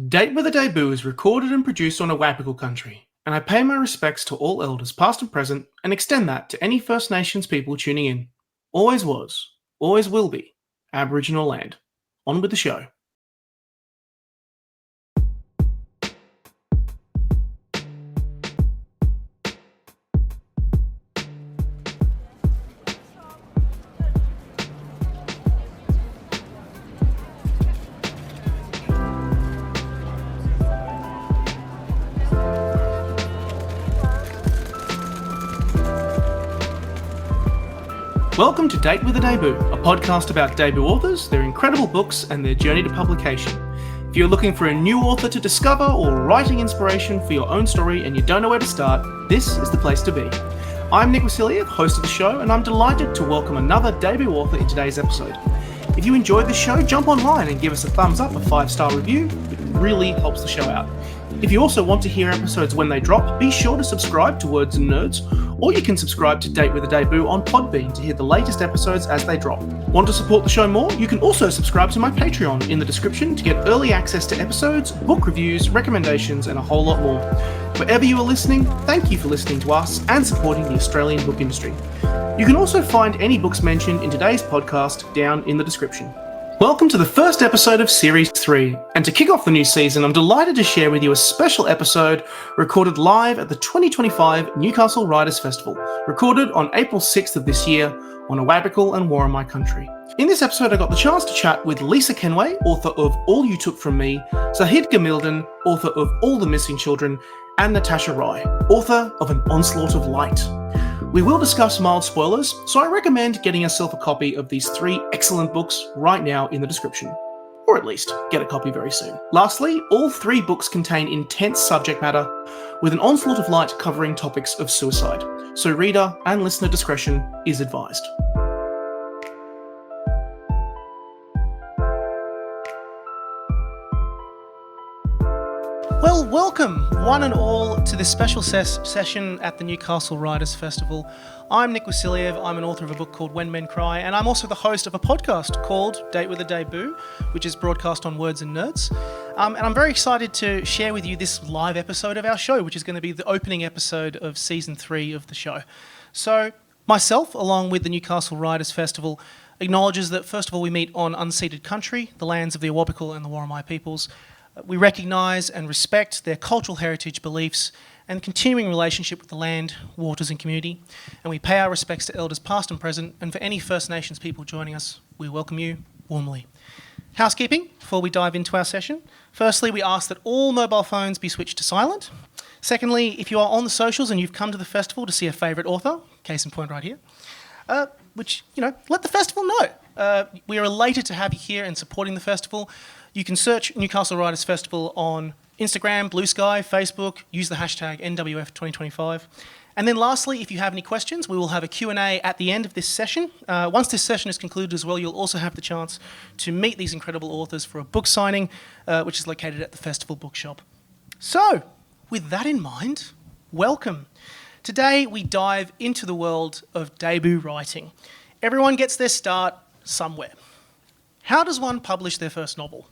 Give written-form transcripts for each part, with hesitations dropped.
Date with a Debut is recorded and produced on Awabakal country, and I pay my respects to all elders past and present and extend that to any First Nations people tuning in. Always was, always will be, Aboriginal land. On with the show. Welcome to Date with a Debut, a podcast about debut authors, their incredible books, and their journey to publication. If you're looking for a new author to discover or writing inspiration for your own story and you don't know where to start, this is the place to be. I'm Nick Wasiliev, host of the show, and I'm delighted to welcome another debut author in today's episode. If you enjoyed the show, jump online and give us a thumbs up, a 5-star review. It really helps the show out. If you also want to hear episodes when they drop, be sure to subscribe to Words and Nerds, or you can subscribe to Date with a Debut on Podbean to hear the latest episodes as they drop. Want to support the show more? You can also subscribe to my Patreon in the description to get early access to episodes, book reviews, recommendations, and a whole lot more. Wherever you are listening, thank you for listening to us and supporting the Australian book industry. You can also find any books mentioned in today's podcast down in the description. Welcome to the first episode of Series 3, and to kick off the new season, I'm delighted to share with you a special episode recorded live at the 2025 Newcastle Writers Festival, recorded on April 6th of this year on Awabakal and Worimi country. In this episode, I got the chance to chat with Lisa Kenway, author of All You Took From Me, Zahid Gamieldien, author of All the Missing Children, and Natasha Rai, author of An Onslaught of Light. We will discuss mild spoilers, so I recommend getting yourself a copy of these 3 excellent books right now in the description. Or at least, get a copy very soon. Lastly, all 3 books contain intense subject matter, with An Onslaught of Light covering topics of suicide, so reader and listener discretion is advised. Well, welcome, one and all, to this special session at the Newcastle Writers Festival. I'm Nick Wasiliev. I'm an author of a book called When Men Cry, and I'm also the host of a podcast called Date with a Debut, which is broadcast on Words and Nerds. And I'm very excited to share with you this live episode of our show, which is going to be the opening episode of Season 3 of the show. So, myself, along with the Newcastle Writers Festival, acknowledges that, first of all, we meet on unceded country, the lands of the Awabakal and the Worimi peoples. We recognise and respect their cultural heritage, beliefs, and continuing relationship with the land, waters and community. And we pay our respects to elders past and present, and for any First Nations people joining us, we welcome you warmly. Housekeeping, before we dive into our session. Firstly, we ask that all mobile phones be switched to silent. Secondly, if you are on the socials and you've come to the festival to see a favourite author, case in point right here, let the festival know. We are elated to have you here and supporting the festival. You can search Newcastle Writers Festival on Instagram, Blue Sky, Facebook, use the hashtag NWF2025. And then lastly, if you have any questions, we will have a Q&A at the end of this session. Once this session is concluded as well, you'll also have the chance to meet these incredible authors for a book signing, which is located at the Festival Bookshop. So, with that in mind, welcome. Today we dive into the world of debut writing. Everyone gets their start somewhere. How does one publish their first novel?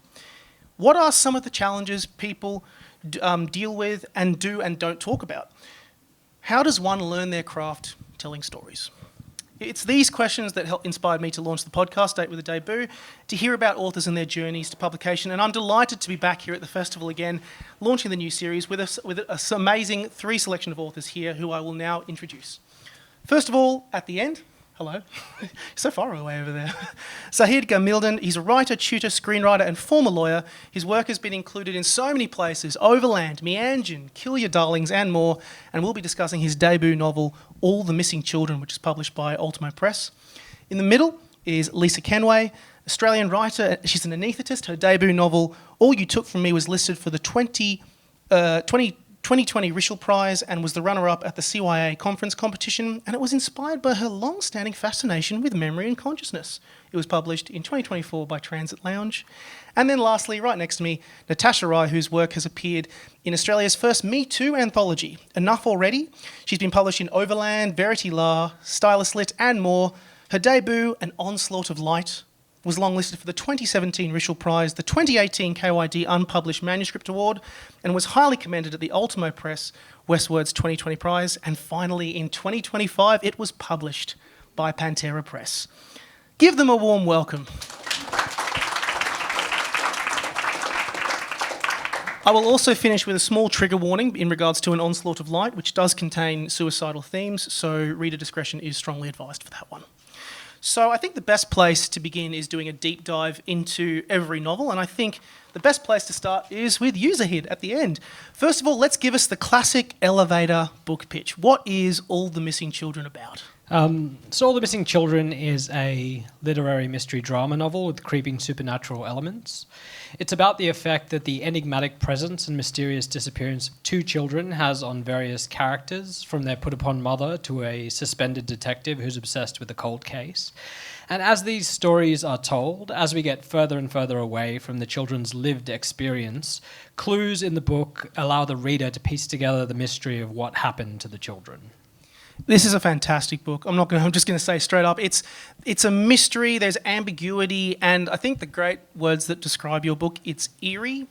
What are some of the challenges people deal with and do and don't talk about? How does one learn their craft telling stories? It's these questions that inspired me to launch the podcast, Date with a Debut, to hear about authors and their journeys to publication. And I'm delighted to be back here at the festival again, launching the new series with an amazing 3 selection of authors here who I will now introduce. First of all, at the end, hello, so far away over there. Zahid Gamieldien, he's a writer, tutor, screenwriter, and former lawyer. His work has been included in so many places: Overland, Meanjin, Kill Your Darlings, and more. And we'll be discussing his debut novel, All the Missing Children, which is published by Ultimo Press. In the middle is Lisa Kenway, Australian writer. She's an anaesthetist. Her debut novel, All You Took From Me, was listed for the 2020 Rishel Prize and was the runner-up at the CYA conference competition, and it was inspired by her long-standing fascination with memory and consciousness. It was published in 2024 by Transit Lounge. And then lastly, right next to me, Natasha Rai, whose work has appeared in Australia's first Me Too anthology, Enough Already. She's been published in Overland, Verity La, Stylus Lit, and more. Her debut, An Onslaught of Light, was longlisted for the 2017 Rishal Prize, the 2018 KYD Unpublished Manuscript Award, and was highly commended at the Ultimo Press Westward's 2020 Prize. And finally, in 2025, it was published by Pantera Press. Give them a warm welcome. I will also finish with a small trigger warning in regards to An Onslaught of Light, which does contain suicidal themes, so reader discretion is strongly advised for that one. So I think the best place to begin is doing a deep dive into every novel, and I think the best place to start is with you, Zahid, at the end. First of all, let's give us the classic elevator book pitch. What is All the Missing Children about? So All the Missing Children is a literary mystery drama novel with creeping supernatural elements. It's about the effect that the enigmatic presence and mysterious disappearance of two children has on various characters, from their put-upon mother to a suspended detective who's obsessed with a cold case. And as these stories are told, as we get further and further away from the children's lived experience, clues in the book allow the reader to piece together the mystery of what happened to the children. This is a fantastic book. I'm just going to say straight up, it's a mystery, there's ambiguity, and I think the great words that describe your book, it's eerie,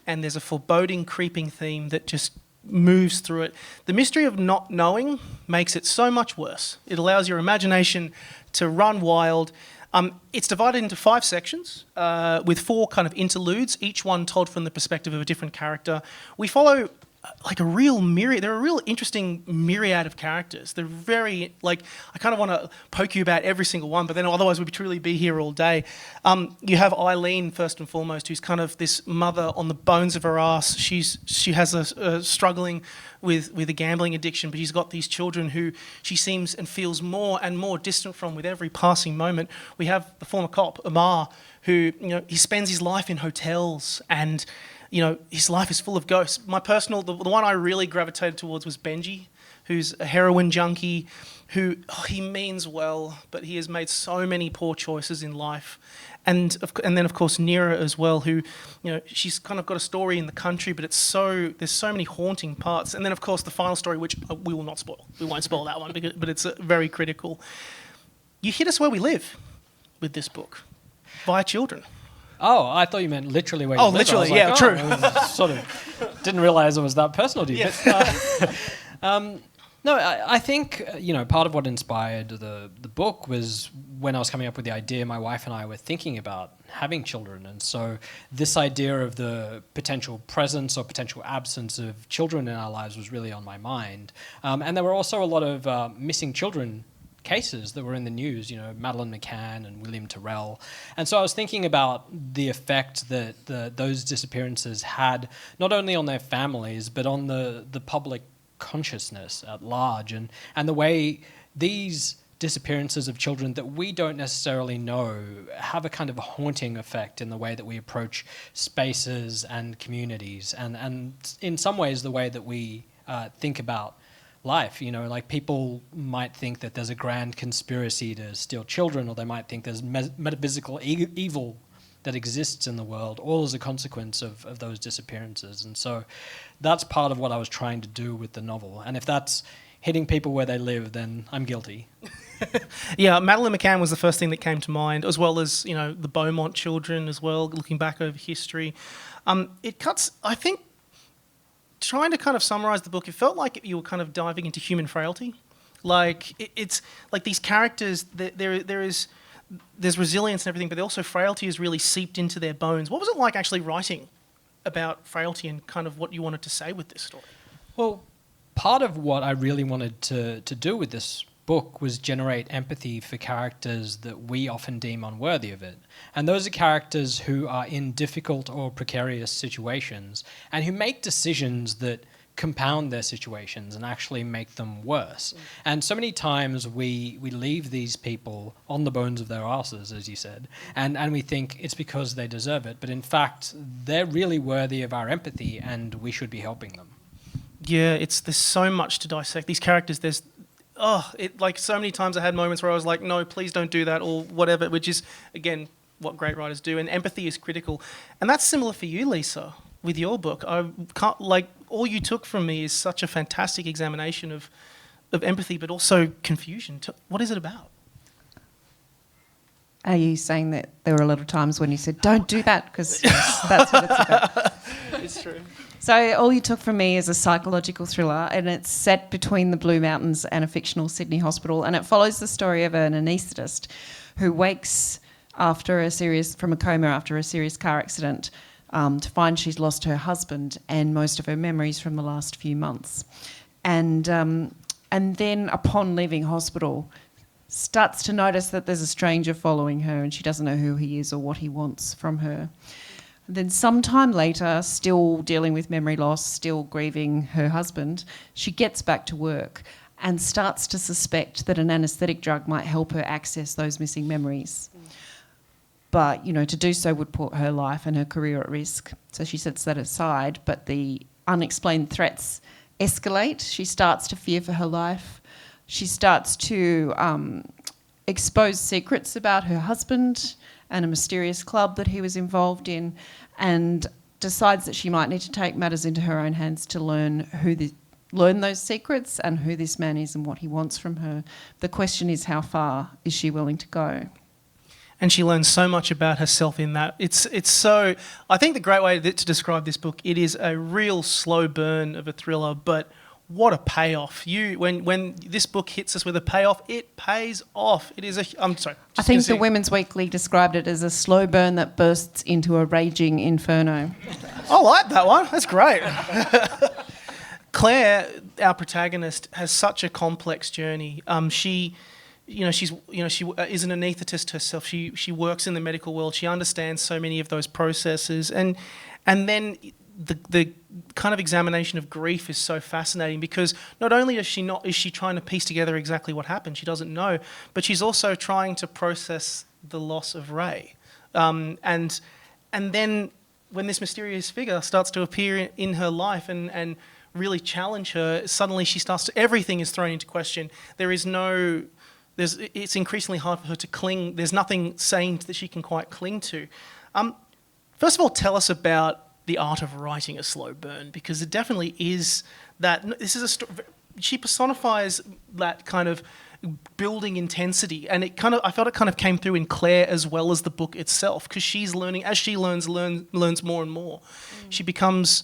and there's a foreboding, creeping theme that just moves through it. The mystery of not knowing makes it so much worse. It allows your imagination to run wild. It's divided into 5 sections with 4 kind of interludes, each one told from the perspective of a different character. We follow like a real myriad. They're a real interesting myriad of characters. They're very, like, I kind of want to poke you about every single one, but then otherwise we'd truly be here all day. You have Eileen, first and foremost, who's kind of this mother on the bones of her ass. She has a struggling with a gambling addiction, but she's got these children who she seems and feels more and more distant from with every passing moment. We have the former cop, Amar, who, he spends his life in hotels and his life is full of ghosts. My personal, the one I really gravitated towards was Benji, who's a heroin junkie, who, he means well, but he has made so many poor choices in life. And then, of course, Nira as well, who, she's kind of got a story in the country, but there's so many haunting parts. And then, of course, the final story, which we will not spoil. We won't spoil that one, but it's very critical. You hit us where we live with this book, via children. Oh, I thought you meant literally where you live. Literally, yeah, true. I sort of didn't realise it was that personal to you. Yeah. But, no, I think, part of what inspired the book was when I was coming up with the idea, my wife and I were thinking about having children. And so this idea of the potential presence or potential absence of children in our lives was really on my mind. And there were also a lot of missing children cases that were in the news, Madeleine McCann and William Terrell. And so I was thinking about the effect that those disappearances had not only on their families, but on the public consciousness at large, and the way these disappearances of children that we don't necessarily know have a kind of haunting effect in the way that we approach spaces and communities, and in some ways the way that we think about life. Like people might think that there's a grand conspiracy to steal children, or they might think there's metaphysical evil that exists in the world, all as a consequence of those disappearances. And so that's part of what I was trying to do with the novel. And if that's hitting people where they live, then I'm guilty. Yeah, Madeleine McCann was the first thing that came to mind, as well as, the Beaumont children as well, looking back over history. It cuts, I think, trying to kind of summarize the book, it felt like you were kind of diving into human frailty. Like, it's like these characters, there's resilience and everything, but also frailty is really seeped into their bones. What was it like actually writing about frailty and kind of what you wanted to say with this story? Well, part of what I really wanted to do with this book was generate empathy for characters that we often deem unworthy of it. And those are characters who are in difficult or precarious situations and who make decisions that compound their situations and actually make them worse. And so many times we leave these people on the bones of their asses, as you said, and we think it's because they deserve it. But in fact, they're really worthy of our empathy and we should be helping them. Yeah, there's so much to dissect. These characters, like so many times I had moments where I was like, no, please don't do that, or whatever, which is, again, what great writers do. And empathy is critical. And that's similar for you, Lisa, with your book. I can't, all you took from me is such a fantastic examination of empathy, but also confusion. What is it about? Are you saying that there were a lot of times when you said, don't do that? Because that's what it's about. It's true. So All You Took From Me is a psychological thriller, and it's set between the Blue Mountains and a fictional Sydney hospital, and it follows the story of an anaesthetist who wakes from a coma after a serious car accident to find she's lost her husband and most of her memories from the last few months. And then upon leaving hospital, starts to notice that there's a stranger following her and she doesn't know who he is or what he wants from her. Then sometime later, still dealing with memory loss, still grieving her husband, she gets back to work and starts to suspect that an anaesthetic drug might help her access those missing memories. But, to do so would put her life and her career at risk. So she sets that aside, but the unexplained threats escalate. She starts to fear for her life. She starts to expose secrets about her husband and a mysterious club that he was involved in, and decides that she might need to take matters into her own hands to learn those secrets and who this man is and what he wants from her. The question is, how far is she willing to go? And she learns so much about herself in that. It's so... I think the great way to describe this book, it is a real slow burn of a thriller, but what a payoff. When this book hits us with a payoff, it pays off. It is a... I'm sorry. I think the Women's Weekly described it as a slow burn that bursts into a raging inferno. I like that one. That's great. Claire, our protagonist, has such a complex journey. She is an anaesthetist herself. She works in the medical world. She understands so many of those processes, and then the kind of examination of grief is so fascinating, because not only is she trying to piece together exactly what happened, she doesn't know, but she's also trying to process the loss of Ray, and then when this mysterious figure starts to appear in her life and really challenge her, suddenly everything is thrown into question. It's increasingly hard for her to cling. There's nothing sane that she can quite cling to. First of all, tell us about the art of writing a slow burn, because it definitely is that. This is she personifies that kind of building intensity, and I felt it kind of came through in Claire as well as the book itself, because she's learning as she learns more and more. She becomes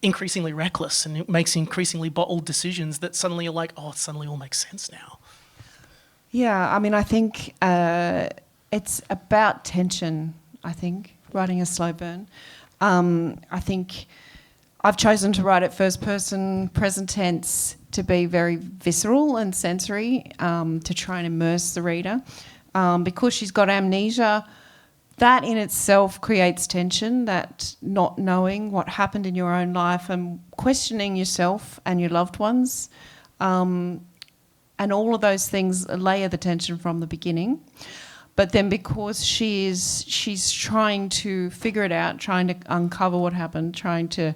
increasingly reckless and makes increasingly bottled decisions that suddenly you're like, it suddenly all makes sense now. Yeah, I mean, I think it's about tension, writing a slow burn. I think I've chosen to write it first person, present tense, to be very visceral and sensory, to try and immerse the reader. Because she's got amnesia, that in itself creates tension, that not knowing what happened in your own life and questioning yourself and your loved ones. And all of those things layer the tension from the beginning. But then because she's trying to figure it out, trying to uncover what happened, trying to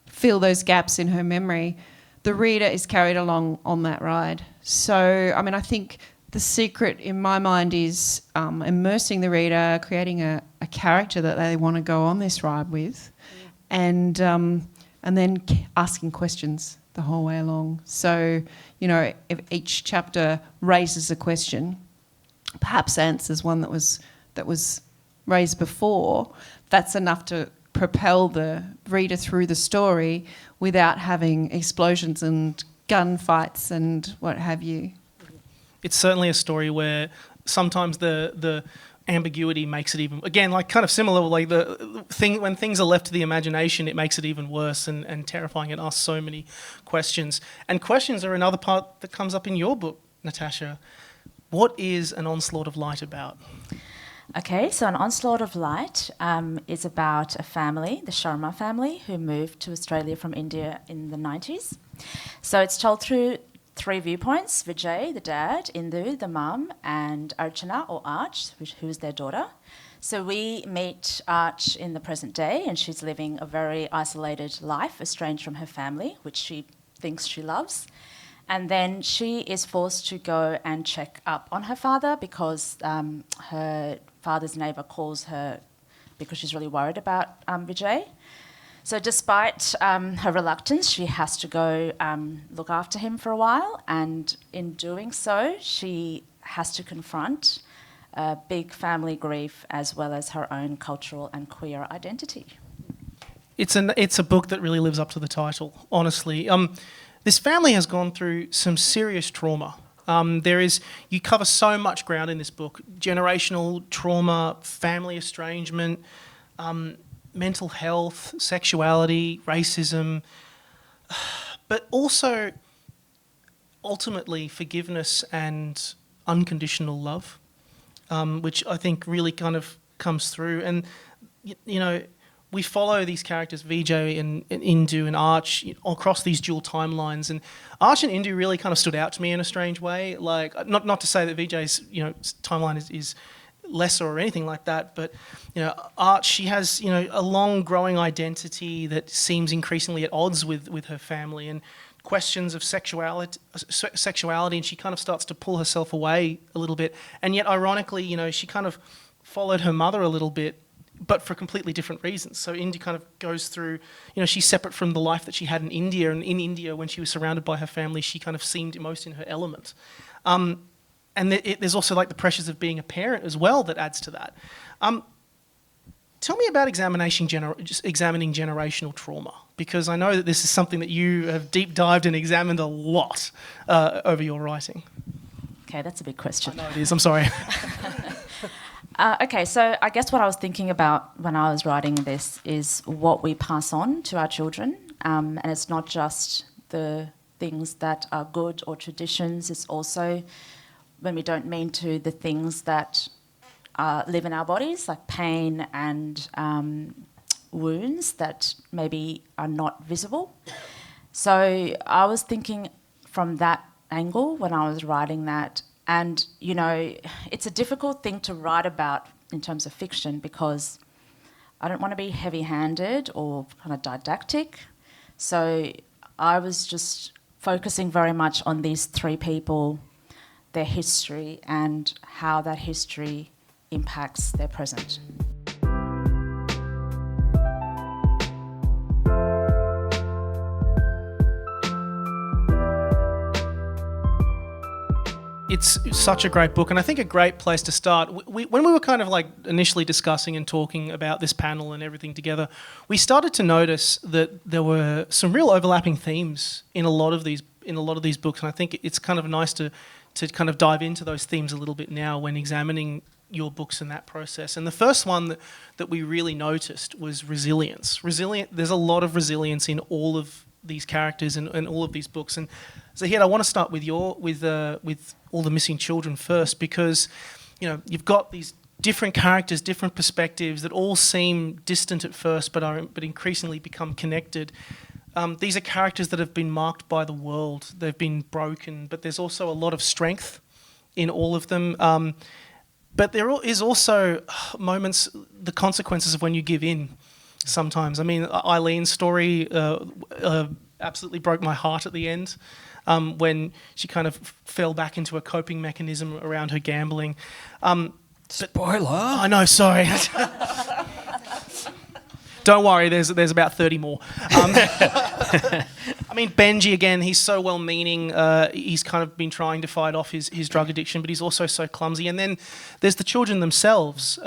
fill those gaps in her memory, the reader is carried along on that ride. So, I mean, I think the secret in my mind is immersing the reader, creating a character that they want to go on this ride with, and then asking questions the whole way along. So, if each chapter raises a question, perhaps answers one that was raised before, that's enough to propel the reader through the story without having explosions and gunfights and what have you. It's certainly a story where sometimes the ambiguity makes it even, again, like kind of similar, like the thing when things are left to the imagination, it makes it even worse and terrifying and asks so many questions. And questions are another part that comes up in your book, Natasha. What is An Onslaught of Light about? Okay, so An Onslaught of Light is about a family, the Sharma family, who moved to Australia from India in the 90s. So it's told through three viewpoints: Vijay, the dad; Indu, the mum; and Archana, or Arch, who is their daughter. So we meet Arch in the present day, and she's living a very isolated life, estranged from her family, which she thinks she loves. And then she is forced to go and check up on her father because her father's neighbour calls her because she's really worried about Vijay. So despite her reluctance, she has to go look after him for a while, and in doing so, she has to confront big family grief, as well as her own cultural and queer identity. It's a book that really lives up to the title, honestly. This family has gone through some serious trauma. You cover so much ground in this book: generational trauma, family estrangement, mental health, sexuality, racism, but also ultimately forgiveness and unconditional love, which I think really kind of comes through. And we follow these characters, Vijay and Indu and Arch, across these dual timelines. And Arch and Indu really kind of stood out to me in a strange way. Like, not to say that Vijay's timeline is lesser or anything like that, but Arch, she has a long growing identity that seems increasingly at odds with her family, and questions of sexuality, and she kind of starts to pull herself away a little bit. And yet, ironically, she kind of followed her mother a little bit, but for completely different reasons. So India kind of goes through, she's separate from the life that she had in India, and in India, when she was surrounded by her family, she kind of seemed most in her element. And there's also like the pressures of being a parent as well that adds to that. Tell me about examining generational trauma, because I know that this is something that you have deep dived and examined a lot over your writing. Okay, that's a big question. I know it is, I'm sorry. Okay, so I guess what I was thinking about when I was writing this is what we pass on to our children. And it's not just the things that are good or traditions, it's also, when we don't mean to, the things that live in our bodies, like pain and wounds that maybe are not visible. So I was thinking from that angle when I was writing that. And, it's a difficult thing to write about in terms of fiction, because I don't want to be heavy-handed or kind of didactic. So I was just focusing very much on these three people, their history, and how that history impacts their present. It's such a great book, and I think a great place to start. When we were kind of like initially discussing and talking about this panel and everything together, we started to notice that there were some real overlapping themes in a lot of these books, and I think it's kind of nice to kind of dive into those themes a little bit now when examining your books in that process. And the first one that we really noticed was resilience. There's a lot of resilience in all of these characters and all of these books. And Zahid, I want to start with All the Missing Children first, because you've got these different characters, different perspectives that all seem distant at first, but increasingly become connected. These are characters that have been marked by the world. They've been broken, but there's also a lot of strength in all of them. But there is also moments, the consequences of when you give in sometimes. I mean, Eileen's story absolutely broke my heart at the end, when she kind of fell back into a coping mechanism around her gambling. Spoiler! I know, sorry. Don't worry, there's about 30 more. I mean, Benji, again, he's so well-meaning. He's kind of been trying to fight off his drug addiction, but he's also so clumsy. And then there's the children themselves,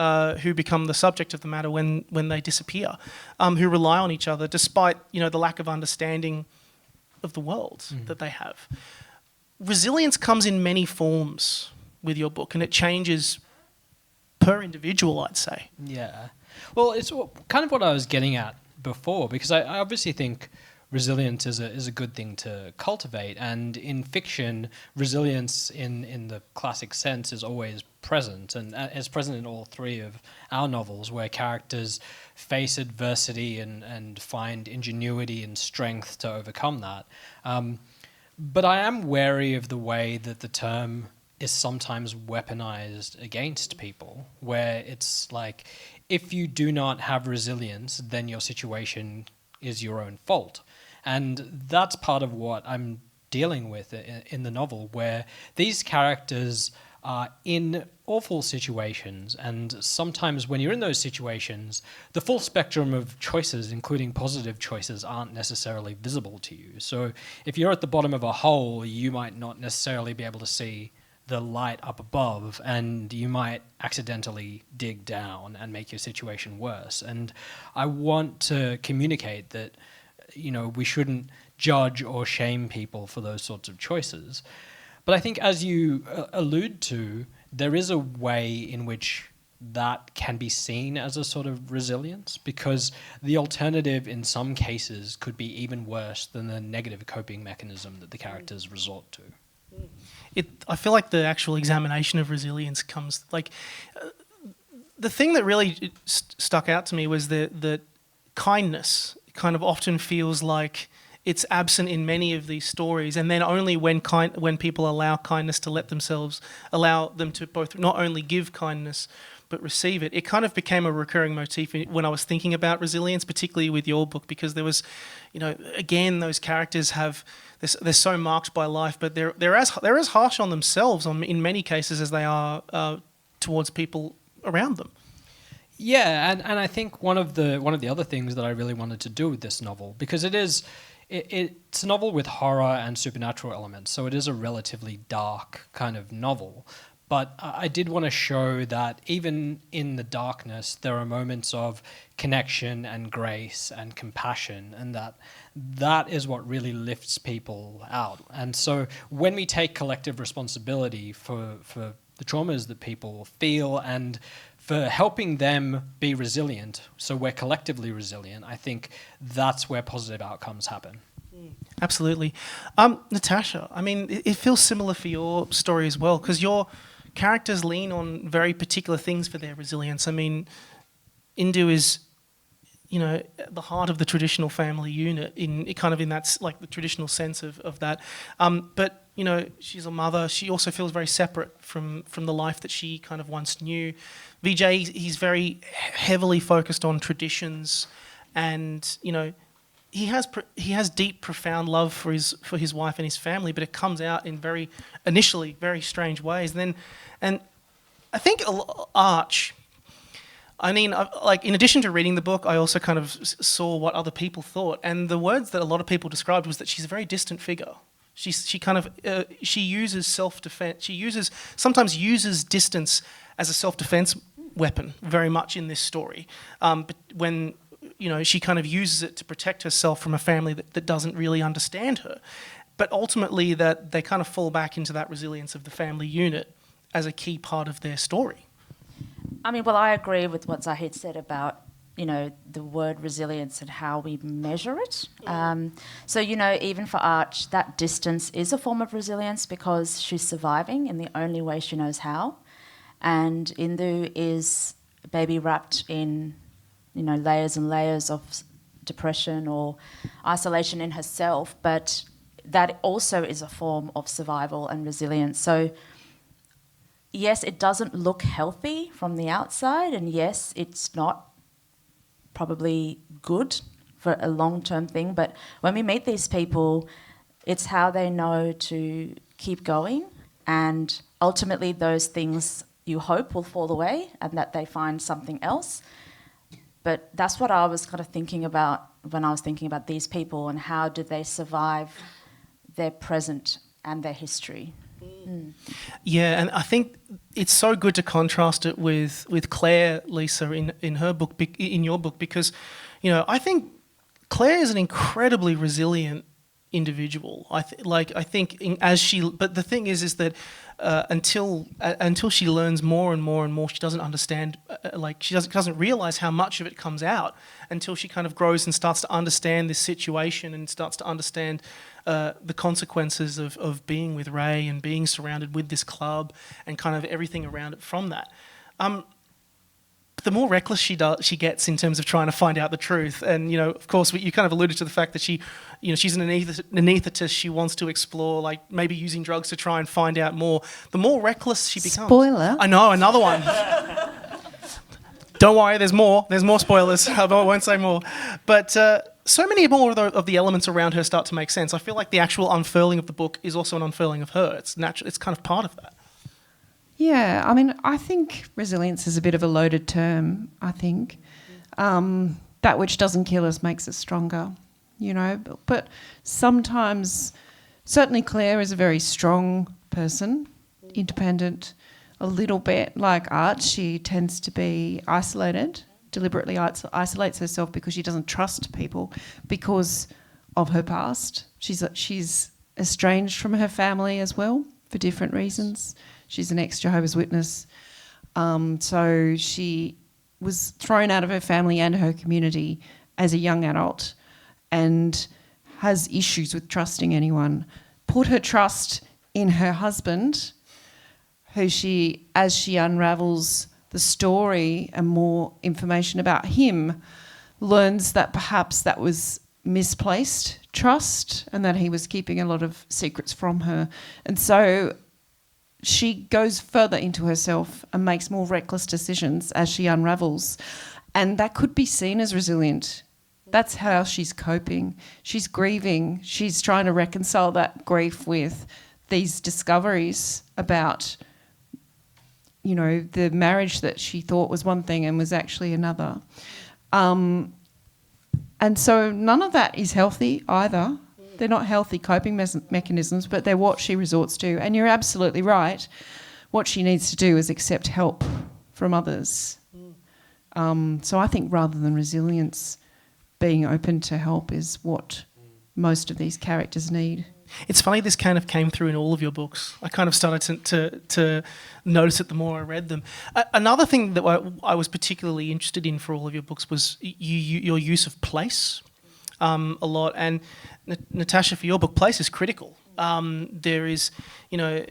who become the subject of the matter when they disappear, who rely on each other despite, the lack of understanding of the world that they have. Resilience comes in many forms with your book, and it changes per individual, I'd say. Yeah. Well, it's kind of what I was getting at before, because I obviously think resilience is a good thing to cultivate, and in fiction, resilience in the classic sense is always present, and it's present in all three of our novels, where characters face adversity and find ingenuity and strength to overcome that. But I am wary of the way that the term is sometimes weaponized against people, where it's like, if you do not have resilience, then your situation is your own fault. And that's part of what I'm dealing with in the novel, where these characters are in awful situations, and sometimes when you're in those situations, the full spectrum of choices, including positive choices, aren't necessarily visible to you. So if you're at the bottom of a hole, you might not necessarily be able to see the light up above, and you might accidentally dig down and make your situation worse. And I want to communicate that, we shouldn't judge or shame people for those sorts of choices. But I think, as you allude to, there is a way in which that can be seen as a sort of resilience, because the alternative in some cases could be even worse than the negative coping mechanism that the characters resort to. I feel like the actual examination of resilience comes the thing that really stuck out to me was that kindness kind of often feels like it's absent in many of these stories, and then only when people allow kindness to allow them to both not only give kindness but receive it. It kind of became a recurring motif when I was thinking about resilience, particularly with your book, because there was, again, those characters they're so marked by life, but they're as harsh on themselves in many cases as they are towards people around them. Yeah, and I think one of the other things that I really wanted to do with this novel, because it's a novel with horror and supernatural elements, so it is a relatively dark kind of novel. But I did want to show that even in the darkness, there are moments of connection and grace and compassion, and that is what really lifts people out. And so when we take collective responsibility for the traumas that people feel and for helping them be resilient, so we're collectively resilient, I think that's where positive outcomes happen. Absolutely. Natasha, I mean, it feels similar for your story as well, because your characters lean on very particular things for their resilience. I mean, Indu is, at the heart of the traditional family unit in that, like, the traditional sense of that. But, she's a mother. She also feels very separate from the life that she kind of once knew. Vijay, he's very heavily focused on traditions, and, he has deep, profound love for his wife and his family, but it comes out in initially very strange ways. And I think Arch, I mean, in addition to reading the book, I also kind of saw what other people thought, and the words that a lot of people described was that she's a very distant figure. She uses self-defense. She sometimes uses distance as a self-defense weapon very much in this story. But when she kind of uses it to protect herself from a family that doesn't really understand her. But ultimately, that they kind of fall back into that resilience of the family unit as a key part of their story. I mean, well, I agree with what Zahid said about, the word resilience and how we measure it. So, even for Arch, that distance is a form of resilience because she's surviving in the only way she knows how. And Indu is a baby wrapped in layers and layers of depression or isolation in herself, but that also is a form of survival and resilience. So, yes, it doesn't look healthy from the outside, and yes, it's not probably good for a long-term thing, but when we meet these people, it's how they know to keep going, and ultimately those things you hope will fall away and that they find something else. But that's what I was kind of thinking about when I was thinking about these people and how do they survive their present and their history. Yeah, and I think it's so good to contrast it with Claire, Lisa, in her book, in your book, because, I think Claire is an incredibly resilient individual. But the thing is that until she learns more and more and more, she doesn't understand. She doesn't realize how much of it comes out until she kind of grows and starts to understand this situation and starts to understand the consequences of being with Ray and being surrounded with this club and kind of everything around it from that. The more reckless she gets in terms of trying to find out the truth, and of course, you kind of alluded to the fact that she's an anaesthetist. She wants to explore, like, maybe using drugs to try and find out more. The more reckless she becomes. Spoiler. I know, another one. Don't worry, there's more. There's more spoilers. I won't say more. But so many more of the elements around her start to make sense. I feel like the actual unfurling of the book is also an unfurling of her. It's natural. It's kind of part of that. Yeah, I mean, I think resilience is a bit of a loaded term, I think. That which doesn't kill us makes us stronger, But sometimes, certainly Claire is a very strong person independent, a little bit like Art. She tends to be isolated, deliberately isolates herself because she doesn't trust people because of her past. She's estranged from her family as well for different reasons. She's an ex-Jehovah's Witness. So she was thrown out of her family and her community as a young adult and has issues with trusting anyone. Put her trust in her husband, who she, as she unravels the story and more information about him, learns that perhaps that was misplaced trust and that he was keeping a lot of secrets from her. And so she goes further into herself and makes more reckless decisions as she unravels. And that could be seen as resilient. That's how she's coping. She's grieving. She's trying to reconcile that grief with these discoveries about, you know, the marriage that she thought was one thing and was actually another. And so none of that is healthy either. They're not healthy coping mechanisms, but they're what she resorts to. And you're absolutely right. What she needs to do is accept help from others. So I think rather than resilience, being open to help is what most of these characters need. It's funny, this kind of came through in all of your books. I kind of started to notice it the more I read them. Another thing that I was particularly interested in for all of your books was your use of place a lot. And Natasha, for your book, place is critical. There is, you know,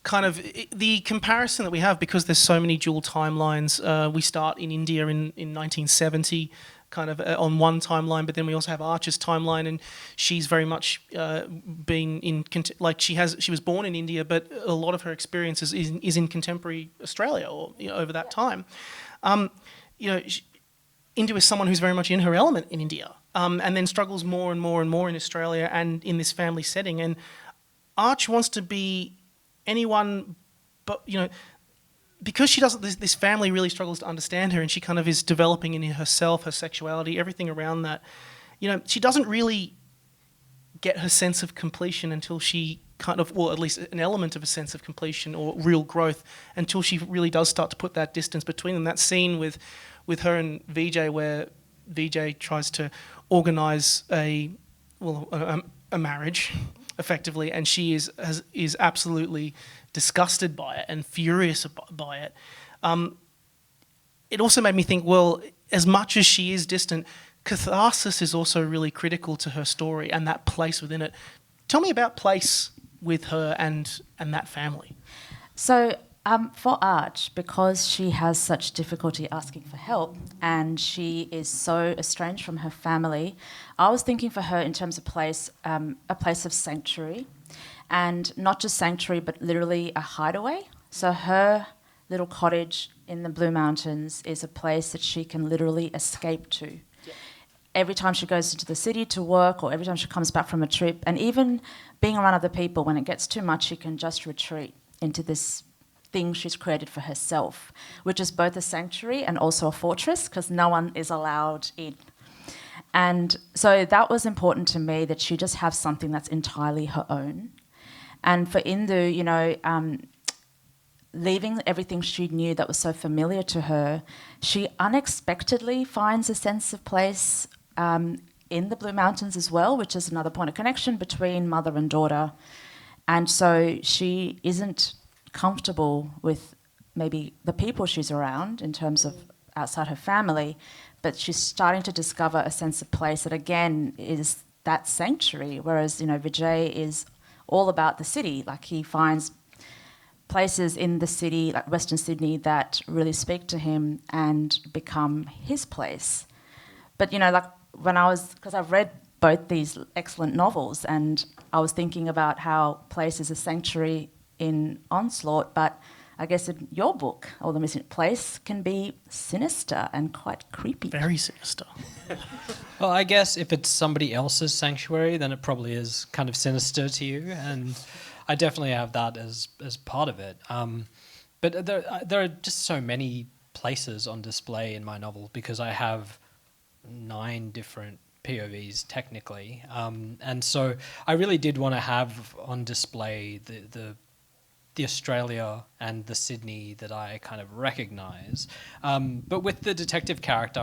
kind of the comparison that we have, because there's so many dual timelines. We start in India in 1970, kind of on one timeline, but then we also have Archer's timeline, and she's very much been in she was born in India, but a lot of her experiences is in contemporary Australia, or, you know, over that time. You know, India is someone who's very much in her element in India, and then struggles more and more and more in Australia and in this family setting. And Arch wants to be anyone, but, you know, because she doesn't, this family really struggles to understand her, and she kind of is developing in herself, her sexuality, everything around that. You know, she doesn't really get her sense of completion until she kind of, or at least an element of a sense of completion or real growth, until she really does start to put that distance between them. That scene with her and Vijay, where Vijay tries to organise a marriage, effectively, and she is absolutely disgusted by it and furious by it. It also made me think, well, as much as she is distant, catharsis is also really critical to her story and that place within it. Tell me about place with her and that family. So for Arch, because she has such difficulty asking for help and she is so estranged from her family, I was thinking for her in terms of place, a place of sanctuary, and not just sanctuary, but literally a hideaway. So her little cottage in the Blue Mountains is a place that she can literally escape to. Yeah. Every time she goes into the city to work, or every time she comes back from a trip, and even being around other people, when it gets too much, she can just retreat into this thing she's created for herself, which is both a sanctuary and also a fortress, because no one is allowed in. And so that was important to me, that she just have something that's entirely her own. And for Indu, you know, leaving everything she knew that was so familiar to her, she unexpectedly finds a sense of place in the Blue Mountains as well, which is another point of connection between mother and daughter. And so she isn't comfortable with maybe the people she's around in terms of outside her family, but she's starting to discover a sense of place that, again, is that sanctuary, whereas, you know, Vijay is all about the city. Like, he finds places in the city, like Western Sydney, that really speak to him and become his place. But, you know, like because I've read both these excellent novels, and I was thinking about how place is a sanctuary in Onslaught, but I guess in your book, All the Missing Place, can be sinister and quite creepy. Very sinister. Well, I guess if it's somebody else's sanctuary, then it probably is kind of sinister to you, and I definitely have that as part of it. But there are just so many places on display in my novel, because I have 9 different POVs technically, and so I really did want to have on display the the Australia and the Sydney that I kind of recognise. But with the detective character,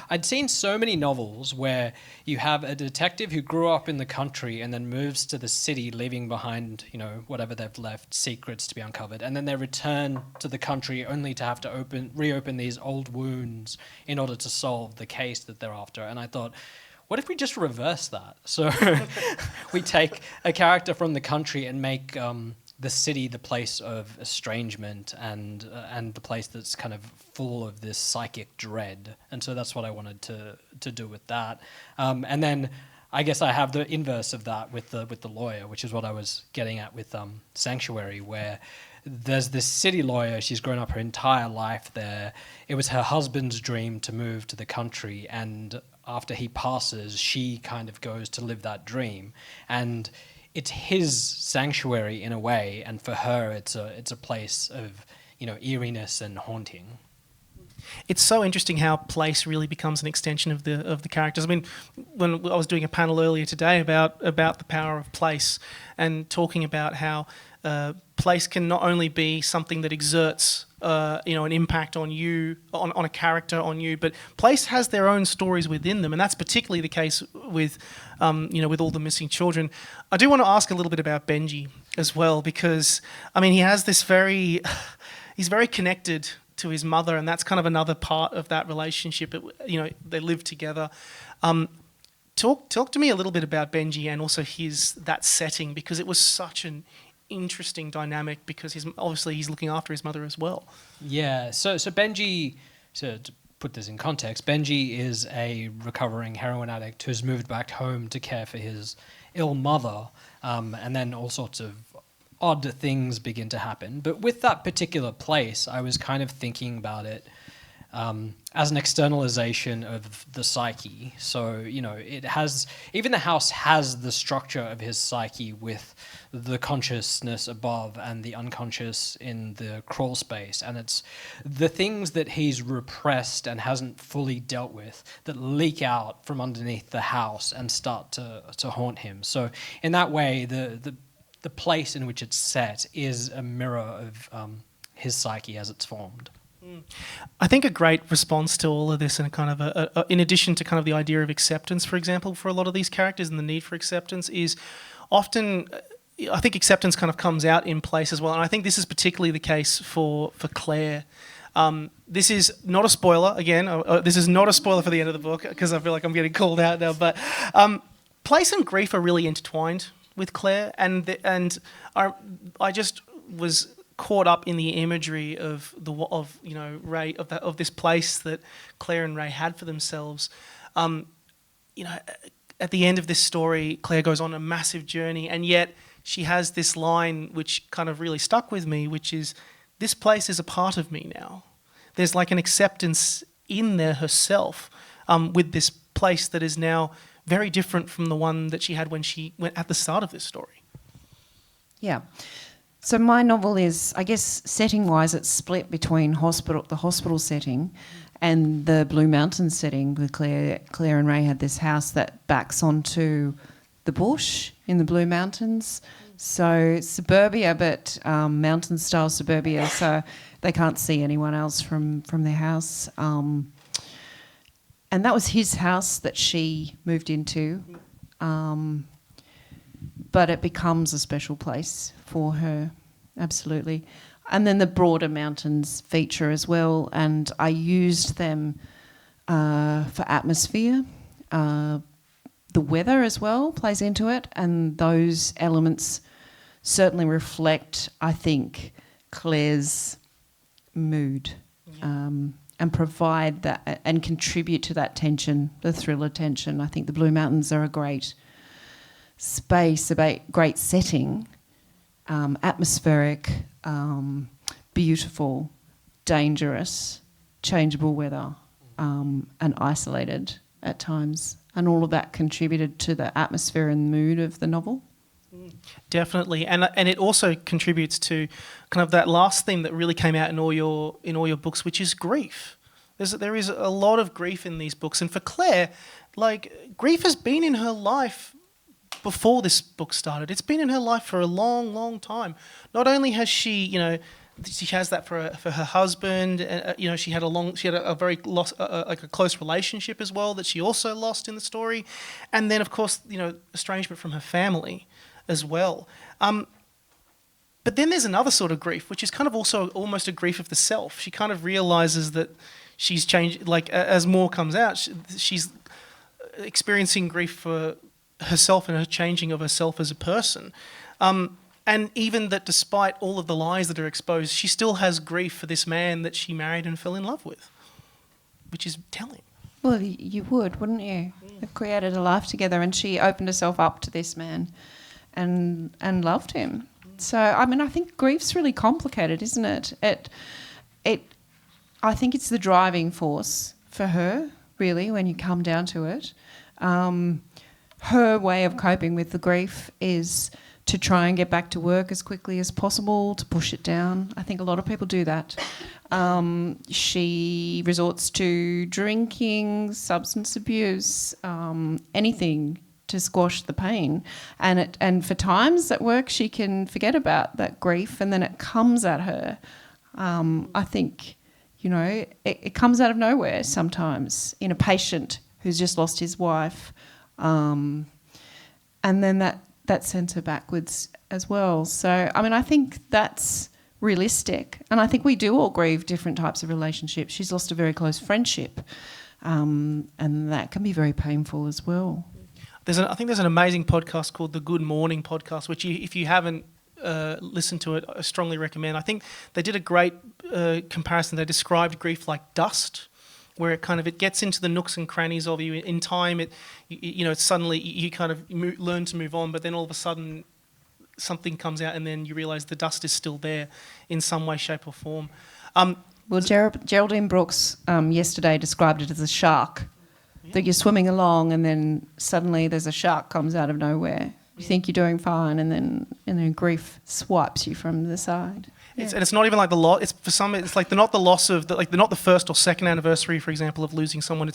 I'd seen so many novels where you have a detective who grew up in the country and then moves to the city, leaving behind, whatever they've left, secrets to be uncovered. And then they return to the country only to have to reopen these old wounds in order to solve the case that they're after. And I thought, what if we just reverse that? So we take a character from the country and make the city the place of estrangement and the place that's kind of full of this psychic dread. And so that's what I wanted to do with that. And then I guess I have the inverse of that with the lawyer, which is what I was getting at with Sanctuary, where there's this city lawyer. She's grown up her entire life there. It was her husband's dream to move to the country, and after he passes, she kind of goes to live that dream. And it's his sanctuary in a way, and for her, it's a place of eeriness and haunting. It's so interesting how place really becomes an extension of the characters. I mean, when I was doing a panel earlier today about the power of place, and talking about how place can not only be something that exerts an impact on you, on a character, on you, but place has their own stories within them, and that's particularly the case with with all the missing children. I do want to ask a little bit about Benji as well, because he has this he's very connected to his mother, and that's kind of another part of that relationship. They live together. Talk to me a little bit about Benji and also that setting, because it was such an interesting dynamic, because he's looking after his mother as well. Yeah, so Benji, to put this in context, Benji is a recovering heroin addict who's moved back home to care for his ill mother, and then all sorts of odd things begin to happen. But with that particular place, I was kind of thinking about it as an externalization of the psyche. So, it has, even the house has the structure of his psyche with the consciousness above and the unconscious in the crawl space. And it's the things that he's repressed and hasn't fully dealt with that leak out from underneath the house and start to haunt him. So in that way, the place in which it's set is a mirror of his psyche as it's formed. I think a great response to all of this, and kind of in addition to kind of the idea of acceptance, for example, for a lot of these characters, and the need for acceptance, is often, I think acceptance kind of comes out in place as well. And I think this is particularly the case for Claire. This is not a spoiler, again, this is not a spoiler for the end of the book, because I feel like I'm getting called out now, but place and grief are really intertwined with Claire, and I just was caught up in the imagery of Ray, of this place that Claire and Ray had for themselves. At the end of this story, Claire goes on a massive journey, and yet she has this line which kind of really stuck with me, which is, "This place is a part of me now." There's like an acceptance in there herself with this place that is now very different from the one that she had when she went at the start of this story. Yeah. So my novel is, I guess, setting-wise, it's split between the hospital setting and the Blue Mountains setting. With Claire and Ray had this house that backs onto the bush in the Blue Mountains. So suburbia, but mountain-style suburbia, so they can't see anyone else from their house. And that was his house that she moved into. But it becomes a special place for her, absolutely. And then the broader mountains feature as well, and I used them for atmosphere. The weather as well plays into it, and those elements certainly reflect, I think, Claire's mood, and provide that and contribute to that tension, the thriller tension. I think the Blue Mountains are a great space, a great setting, atmospheric, beautiful, dangerous, changeable weather, and isolated at times. And all of that contributed to the atmosphere and mood of the novel. Definitely, and it also contributes to kind of that last theme that really came out in all your books, which is grief. There is a lot of grief in these books, and for Claire, like, grief has been in her life before this book started. It's been in her life for a long, long time. Not only has she, she has that for her husband. She had a very like a close relationship as well that she also lost in the story, and then of course estrangement from her family as well. But then there's another sort of grief, which is kind of also almost a grief of the self. She kind of realizes that she's changed. Like as more comes out, she's experiencing grief for herself and her changing of herself as a person. And even that despite all of the lies that are exposed, she still has grief for this man that she married and fell in love with, which is telling. Well, you would, wouldn't you? They've created a life together, and she opened herself up to this man and loved him. So, I mean, I think grief's really complicated, isn't it? I think it's the driving force for her, really, when you come down to it. Her way of coping with the grief is to try and get back to work as quickly as possible, to push it down. I think a lot of people do that. She resorts to drinking, substance abuse, anything to squash the pain. And for times at work, she can forget about that grief, and then it comes at her. I think, it comes out of nowhere sometimes in a patient who's just lost his wife. And then that sends her backwards as well. So, I mean, I think that's realistic. And I think we do all grieve different types of relationships. She's lost a very close friendship, and that can be very painful as well. I think there's an amazing podcast called the Good Morning Podcast, which if you haven't listened to it, I strongly recommend. I think they did a great comparison. They described grief like dust, where it gets into the nooks and crannies of you. In time, suddenly you kind of learn to move on, but then all of a sudden something comes out, and then you realise the dust is still there in some way, shape, or form. Well, Geraldine Brooks yesterday described it as a shark. That you're swimming along, and then suddenly there's a shark comes out of nowhere. You think you're doing fine, and then grief swipes you from the side. And it's not even like the loss. It's for some. It's like not the loss of they're not the first or second anniversary, for example, of losing someone.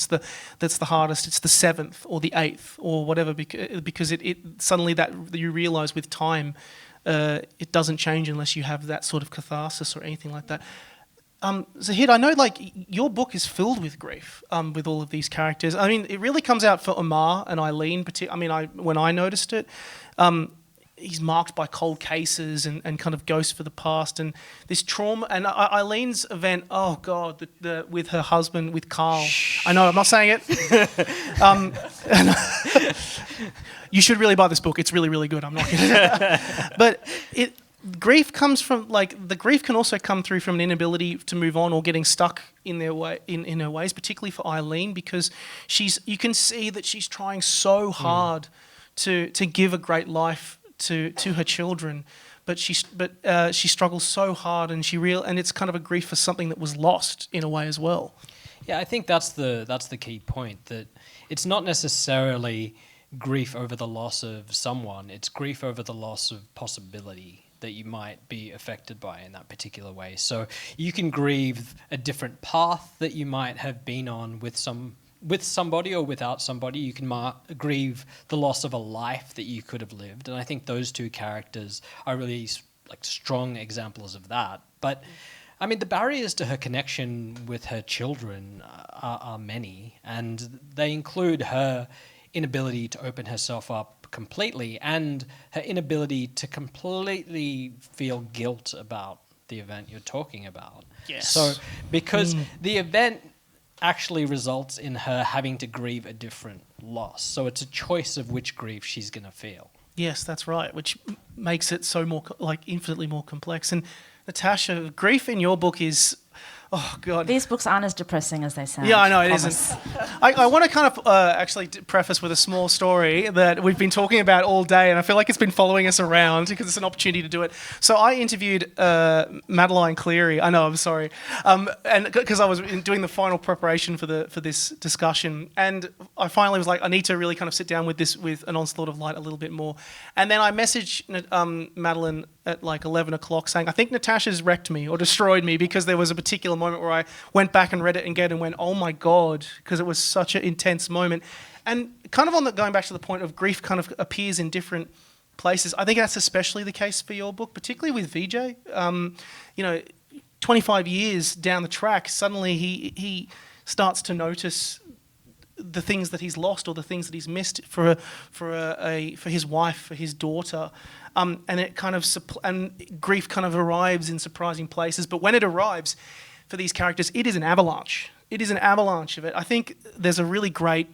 That's the hardest. It's the 7th or the 8th or whatever, because it suddenly that you realise with time, it doesn't change unless you have that sort of catharsis or anything like that. Zahid, I know your book is filled with grief, with all of these characters. I mean, it really comes out for Omar and Eileen. When I noticed it, he's marked by cold cases and kind of ghosts for the past and this trauma. And Eileen's event, oh God, with her husband, with Carl. Shh. I know, I'm not saying it. You should really buy this book. It's really, really good. I'm not kidding. But grief comes from the grief can also come through from an inability to move on or getting stuck in their way in her ways, particularly for Eileen, because you can see that she's trying so hard to give a great life to her children, but she struggles so hard, and it's kind of a grief for something that was lost in a way as well. Yeah, I think that's the key point, that it's not necessarily grief over the loss of someone, it's grief over the loss of possibility that you might be affected by in that particular way. So you can grieve a different path that you might have been on with somebody or without somebody. You can grieve the loss of a life that you could have lived. And I think those two characters are really strong examples of that. But I mean, the barriers to her connection with her children are many, and they include her inability to open herself up completely and her inability to completely feel guilt about the event you're talking about. Yes. So because the event actually results in her having to grieve a different loss. So it's a choice of which grief she's going to feel. Yes, that's right, which makes it so more infinitely more complex. And Natasha, grief in your book is, oh God. These books aren't as depressing as they sound. Yeah, I know, it isn't. I want to kind of actually preface with a small story that we've been talking about all day, and I feel like it's been following us around because it's an opportunity to do it. So I interviewed Madeline Cleary. I know, I'm sorry. And because I was doing the final preparation for this discussion, and I finally was like, I need to really kind of sit down with An Onslaught of Light a little bit more. And then I messaged Madeline at 11 o'clock saying, I think Natasha's wrecked me or destroyed me because there was a particular moment where I went back and read it again and went, oh my God, because it was such an intense moment. And kind of going back to the point of grief kind of appears in different places. I think that's especially the case for your book, particularly with VJ. 25 years down the track, suddenly he starts to notice the things that he's lost or the things that he's missed for his wife, for his daughter, and it kind of and grief kind of arrives in surprising places. But when it arrives for these characters, it is an avalanche. It is an avalanche of it. I think there's a really great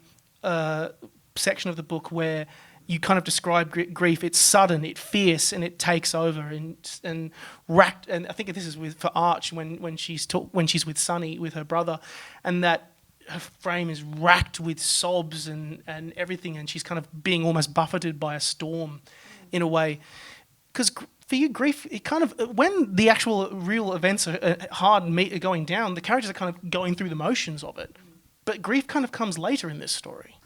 section of the book where you kind of describe grief. It's sudden, it's fierce, and it takes over and racked. And I think this is for Arch when she's with Sonny, with her brother, and that her frame is racked with sobs and everything, and she's kind of being almost buffeted by a storm, in a way. Because for you, grief, it kind of, when the actual real events are hard and are going down, the characters are kind of going through the motions of it. But grief kind of comes later in this story.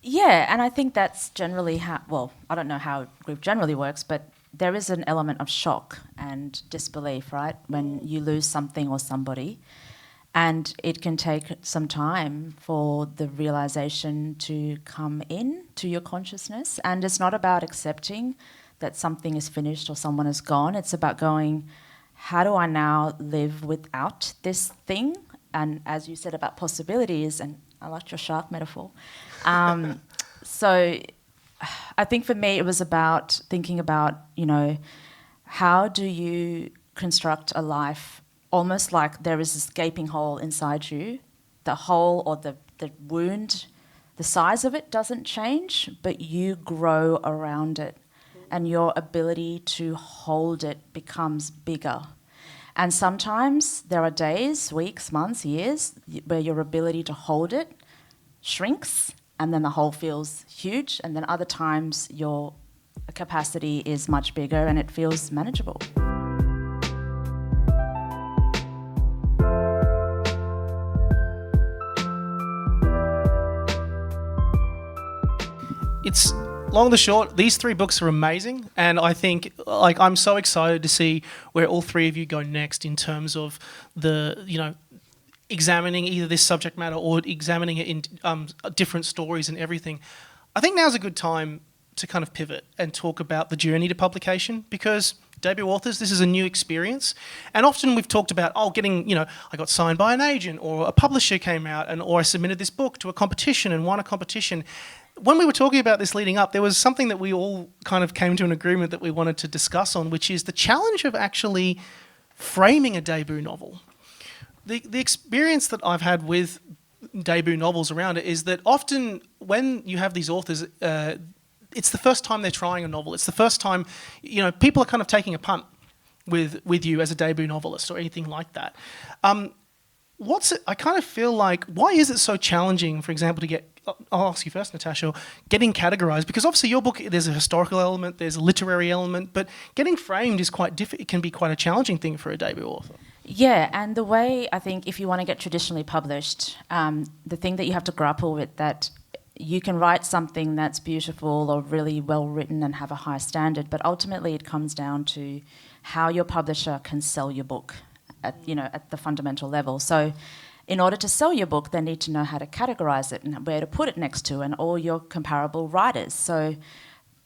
Yeah, and I think that's generally how, well, I don't know how grief generally works, but there is an element of shock and disbelief, right, when you lose something or somebody. And it can take some time for the realisation to come in to your consciousness. And it's not about accepting that something is finished or someone is gone. It's about going, how do I now live without this thing? And as you said about possibilities, and I liked your shark metaphor. So I think for me it was about thinking about, how do you construct a life almost like there is this gaping hole inside you. The hole or the wound, the size of it doesn't change, but you grow around it and your ability to hold it becomes bigger. And sometimes there are days, weeks, months, years where your ability to hold it shrinks and then the hole feels huge, and then other times your capacity is much bigger and it feels manageable. It's long and the short, these three books are amazing, and I think I'm so excited to see where all three of you go next in terms of examining either this subject matter or examining it in different stories and everything. I think now's a good time to kind of pivot and talk about the journey to publication, because debut authors, this is a new experience, and often we've talked about getting, I got signed by an agent, or a publisher came out, or I submitted this book to a competition and won a competition. When we were talking about this leading up, there was something that we all kind of came to an agreement that we wanted to discuss on, which is the challenge of actually framing a debut novel. The experience that I've had with debut novels around it is that often when you have these authors, it's the first time they're trying a novel. It's the first time, people are kind of taking a punt with you as a debut novelist or anything like that. I kind of feel like, why is it so challenging, for example, to get, I'll ask you first, Natasha, getting categorised? Because obviously your book, there's a historical element, there's a literary element, but getting framed is it can be quite a challenging thing for a debut author. Yeah, and the way, I think, if you want to get traditionally published, the thing that you have to grapple with, that you can write something that's beautiful or really well written and have a high standard, but ultimately it comes down to how your publisher can sell your book at the fundamental level. So in order to sell your book, they need to know how to categorise it and where to put it next to, and all your comparable writers. So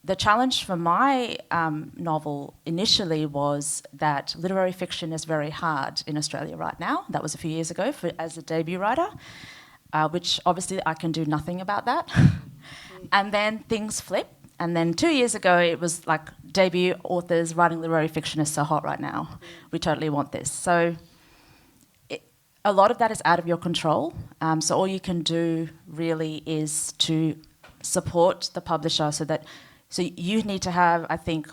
the challenge for my novel initially was that literary fiction is very hard in Australia right now. That was a few years ago as a debut writer, which obviously I can do nothing about that. And then things flip. And then 2 years ago, it was like debut authors writing literary fiction is so hot right now. We totally want this. So a lot of that is out of your control. So all you can do really is to support the publisher so you need to have, I think,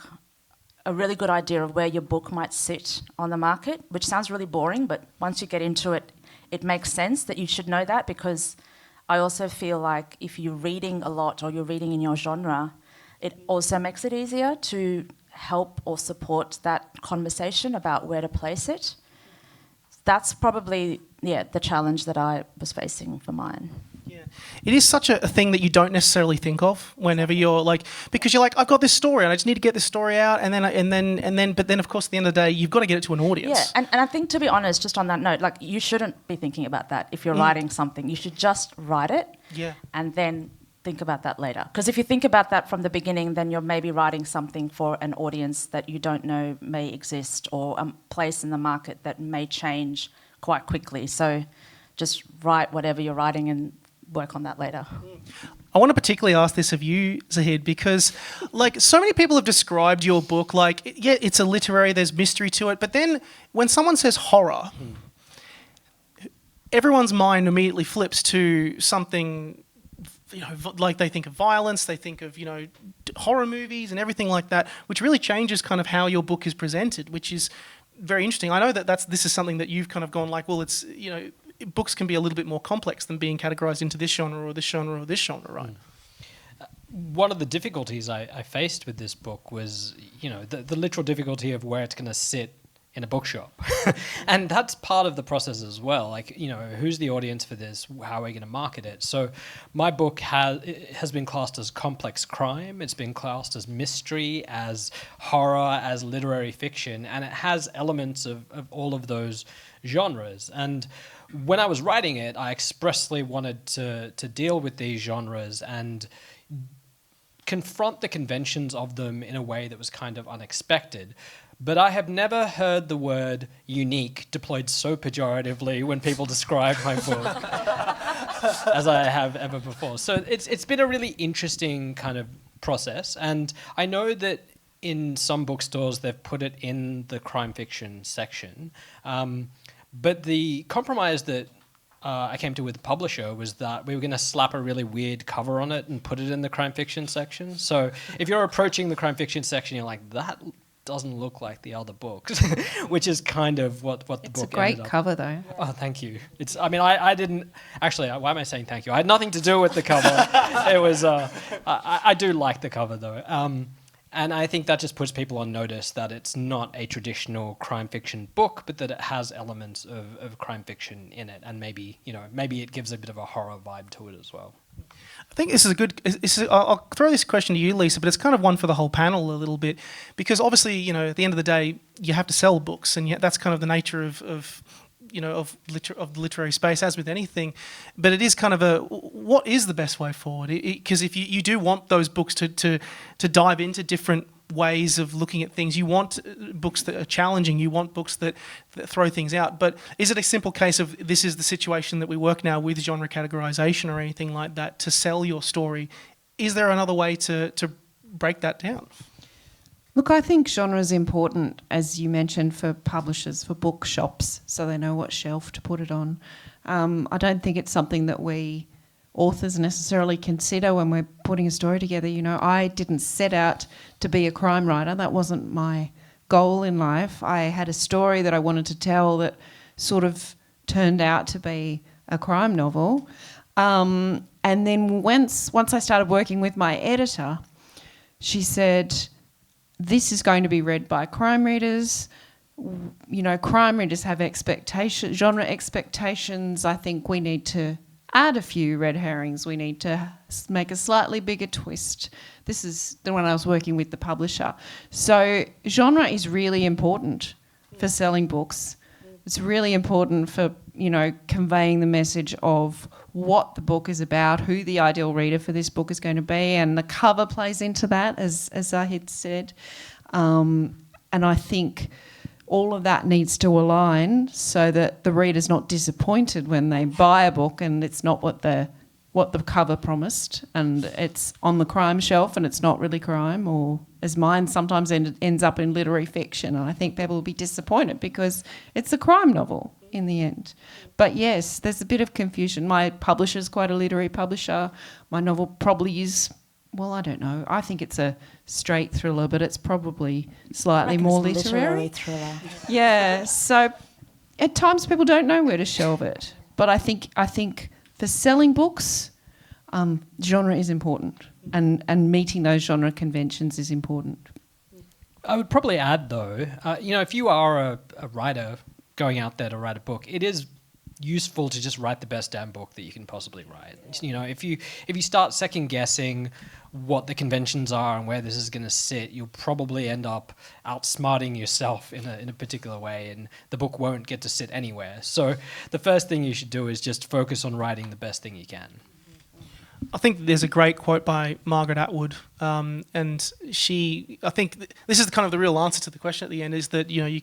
a really good idea of where your book might sit on the market, which sounds really boring, but once you get into it, it makes sense that you should know that, because I also feel like if you're reading a lot or you're reading in your genre, it also makes it easier to help or support that conversation about where to place it. That's probably, the challenge that I was facing for mine. Yeah, It is such a thing that you don't necessarily think of whenever you're like, because you're like, I've got this story and I just need to get this story out, but then of course at the end of the day you've got to get it to an audience. Yeah, and I think, to be honest, just on that note, like, you shouldn't be thinking about that if you're writing something. You should just write it, and then think about that later. Because if you think about that from the beginning, then you're maybe writing something for an audience that you don't know may exist, or a place in the market that may change quite quickly. So just write whatever you're writing and work on that later. I want to particularly ask this of you, Zahid, because like so many people have described your book like, yeah, it's a literary, there's mystery to it, but then when someone says horror, everyone's mind immediately flips to something, like they think of violence, they think of, horror movies and everything like that, which really changes kind of how your book is presented, which is very interesting. I know that this is something that you've kind of gone like, well, it's, books can be a little bit more complex than being categorized into this genre or this genre or this genre, right? One of the difficulties I faced with this book was, the literal difficulty of where it's going to sit in a bookshop. And that's part of the process as well. Like, who's the audience for this? How are we going to market it? So my book has been classed as complex crime. It's been classed as mystery, as horror, as literary fiction. And it has elements of all of those genres. And when I was writing it, I expressly wanted to deal with these genres and confront the conventions of them in a way that was kind of unexpected. But I have never heard the word unique deployed so pejoratively when people describe my book as I have ever before. So it's been a really interesting kind of process. And I know that in some bookstores they've put it in the crime fiction section. But the compromise that I came to with the publisher was that we were going to slap a really weird cover on it and put it in the crime fiction section. So if you're approaching the crime fiction section, you're like, that doesn't look like the other books, which is kind of what the book ended up. It's a great cover, though. Oh, thank you. I didn't actually. Why am I saying thank you? I had nothing to do with the cover. It was. I do like the cover though, and I think that just puts people on notice that it's not a traditional crime fiction book, but that it has elements of crime fiction in it, and maybe it gives a bit of a horror vibe to it as well. I think this is a good. I'll throw this question to you, Lisa, but it's kind of one for the whole panel a little bit, because obviously, at the end of the day, you have to sell books, and that's kind of the nature of the literary space, as with anything. But it is kind of what is the best way forward? Because if you do want those books to dive into different ways of looking at things, you want books that are challenging, you want books that throw things out. But is it a simple case of this is the situation that we work now with genre categorization or anything like that to sell your story? Is there another way to break that down? Look, I think genre is important, as you mentioned, for publishers, for bookshops, so they know what shelf to put it on. I don't think it's something that we authors necessarily consider when we're putting a story together. I didn't set out to be a crime writer. That wasn't my goal in life. I had a story that I wanted to tell that sort of turned out to be a crime novel. And then once I started working with my editor, she said, this is going to be read by crime readers. Crime readers have expectations, genre expectations. I think we need to add a few red herrings. We need to make a slightly bigger twist. This is the one I was working with the publisher. So genre is really important for selling books. It's really important for, conveying the message of what the book is about, who the ideal reader for this book is going to be, and the cover plays into that, as Zahid said. And I think all of that needs to align so that the reader's not disappointed when they buy a book and it's not what the cover promised, and it's on the crime shelf and it's not really crime, or as mine sometimes ends up in literary fiction. And I think people will be disappointed because it's a crime novel in the end. But yes, there's a bit of confusion. My publisher's quite a literary publisher. My novel probably is, well, I don't know. I think it's a straight thriller, but it's probably slightly more literary. Thriller. Yeah, so at times people don't know where to shelve it. But I think for selling books, genre is important, and meeting those genre conventions is important. I would probably add, though, if you are a writer going out there to write a book, it is useful to just write the best damn book that you can possibly write. You know, if you start second guessing what the conventions are and where this is going to sit, you'll probably end up outsmarting yourself in a particular way, and the book won't get to sit anywhere. So the first thing you should do is just focus on writing the best thing you can. I think there's a great quote by Margaret Atwood, and I think this is kind of the real answer to the question at the end, is that, you know,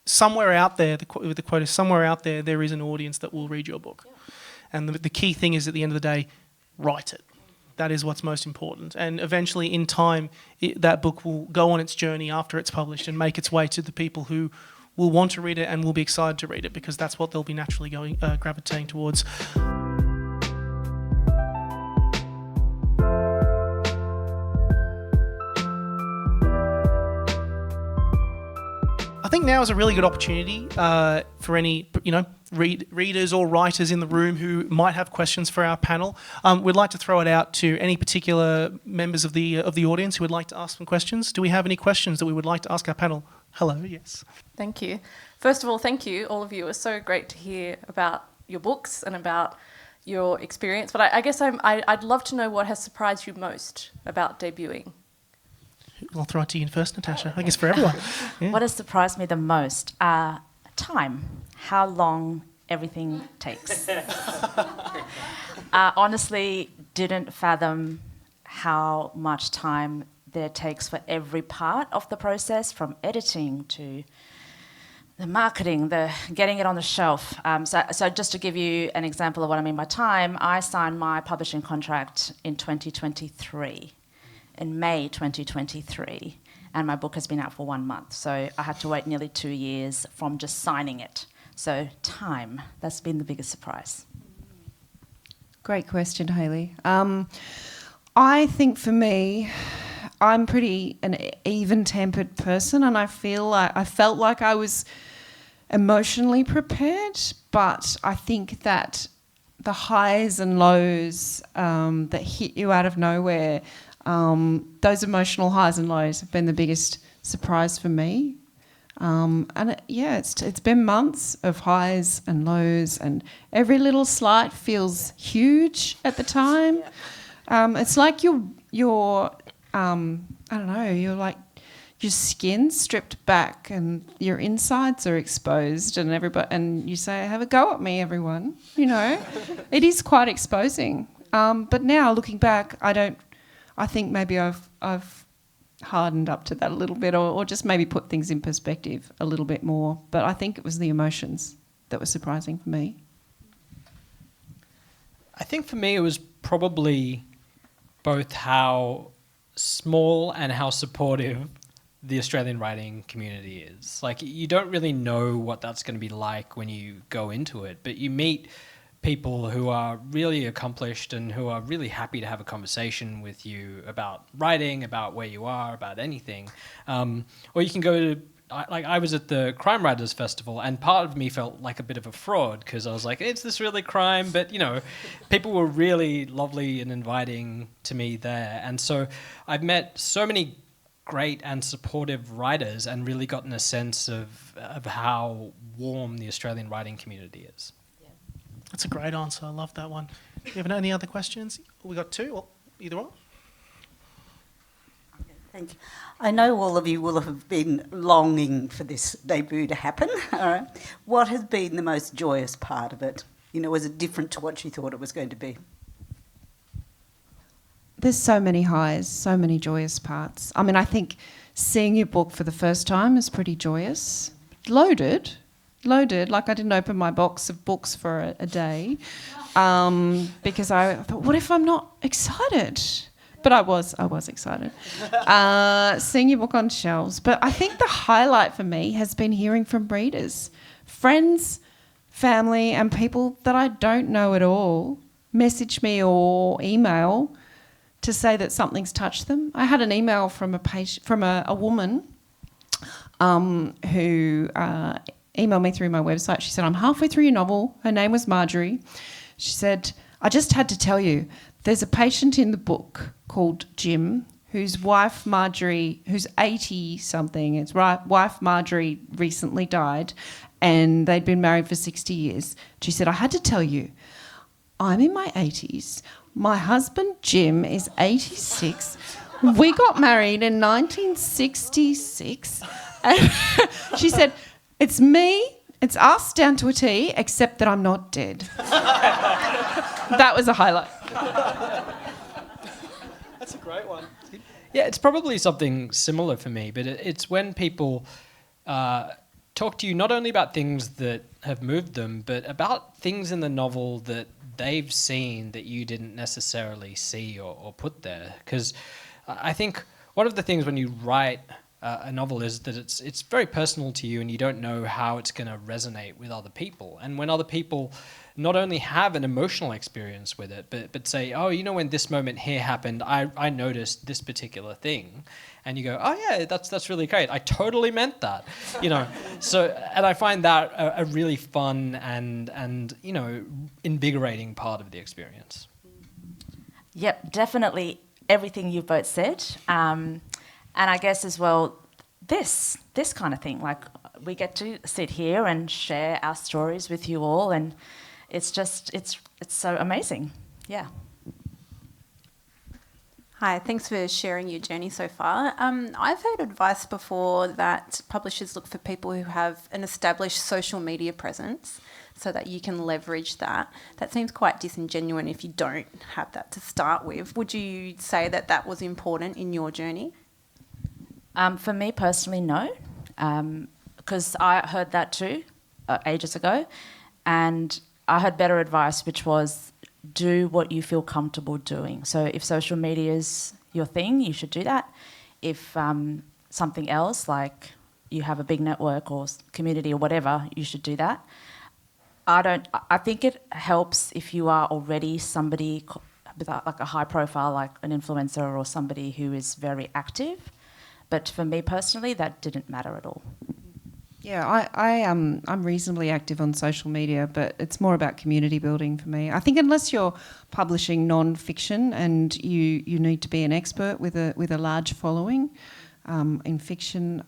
somewhere out there, the quote is, somewhere out there is an audience that will read your book. Yeah. And the key thing is, at the end of the day, write it. That is what's most important. And eventually, in time, that book will go on its journey after it's published and make its way to the people who will want to read it and will be excited to read it, because that's what they'll be naturally gravitating towards. I think now is a really good opportunity for any, you know, readers or writers in the room who might have questions for our panel. We'd like to throw it out to any particular members of the audience who would like to ask some questions. Do we have any questions that we would like to ask our panel? Hello, yes. Thank you. First of all, thank you, all of you. It was so great to hear about your books and about your experience. But I guess I'd love to know what has surprised you most about debuting. I'll throw it to you first, Natasha. I guess for everyone. Yeah. What has surprised me the most? Time. How long everything takes. Honestly, didn't fathom how much time there takes for every part of the process, from editing to the marketing, the getting it on the shelf. So just to give you an example of what I mean by time, I signed my publishing contract in 2023. In May 2023, and my book has been out for 1 month. So I had to wait nearly 2 years from just signing it. So time, that's been the biggest surprise. Great question, Hayley. I think for me, I'm pretty an even-tempered person, and I felt like I was emotionally prepared, but I think that the highs and lows that hit you out of nowhere, those emotional highs and lows have been the biggest surprise for me. It's been months of highs and lows, and every little slight feels huge at the time. It's like you're like your skin's stripped back and your insides are exposed, and you say, "Have a go at me, everyone." You know, it is quite exposing. But now looking back, I think maybe I've hardened up to that a little bit, or just maybe put things in perspective a little bit more. But I think it was the emotions that were surprising for me. I think for me it was probably both how small and how supportive the Australian writing community is. Like, you don't really know what that's going to be like when you go into it, but you meet people who are really accomplished and who are really happy to have a conversation with you about writing, about where you are, about anything. Or you can go to, I was at the Crime Writers Festival, and part of me felt like a bit of a fraud because I was like, is this really crime? But, you know, people were really lovely and inviting to me there. And so I've met so many great and supportive writers and really gotten a sense of how warm the Australian writing community is. That's a great answer. I love that one. Do you have any other questions? We got two, or either one. Okay, thank you. I know all of you will have been longing for this debut to happen. All right. What has been the most joyous part of it? You know, was it different to what you thought it was going to be? There's so many highs, so many joyous parts. I mean, I think seeing your book for the first time is pretty joyous. Loaded, like I didn't open my box of books for a day because I thought, what if I'm not excited? But I was excited. Seeing your book on shelves. But I think the highlight for me has been hearing from readers, friends, family, and people that I don't know at all message me or email to say that something's touched them. I had an email from a woman who emailed me through my website. She said, I'm halfway through your novel. Her name was Marjorie. She said, I just had to tell you, there's a patient in the book called Jim, whose wife Marjorie, who's 80-something, his wife Marjorie recently died, and they'd been married for 60 years. She said, I had to tell you, I'm in my 80s. My husband, Jim, is 86. We got married in 1966. And she said, it's me, it's us down to a T, except that I'm not dead. That was a highlight. That's a great one. Yeah, it's probably something similar for me, but it's when people talk to you not only about things that have moved them, but about things in the novel that they've seen that you didn't necessarily see or put there. Because I think one of the things when you write a novel is that it's very personal to you, and you don't know how it's going to resonate with other people. And when other people not only have an emotional experience with it, but say, oh, you know, when this moment here happened, I noticed this particular thing. And you go, oh yeah, that's really great. I totally meant that, you know. So, and I find that a really fun and you know, invigorating part of the experience. Yep, definitely everything you both said. And I guess as well, this kind of thing, like we get to sit here and share our stories with you all, and it's so amazing. Yeah. Hi, thanks for sharing your journey so far. I've heard advice before that publishers look for people who have an established social media presence so that you can leverage that. That seems quite disingenuous if you don't have that to start with. Would you say that was important in your journey? For me personally, no, because I heard that too ages ago, and I had better advice, which was do what you feel comfortable doing. So if social media is your thing, you should do that. If something else, like you have a big network or community or whatever, you should do that. I think it helps if you are already somebody with like a high profile, like an influencer or somebody who is very active. But for me personally, that didn't matter at all. Yeah, I'm reasonably active on social media, but it's more about community building for me. I think unless you're publishing non-fiction and you need to be an expert with a large following, in fiction,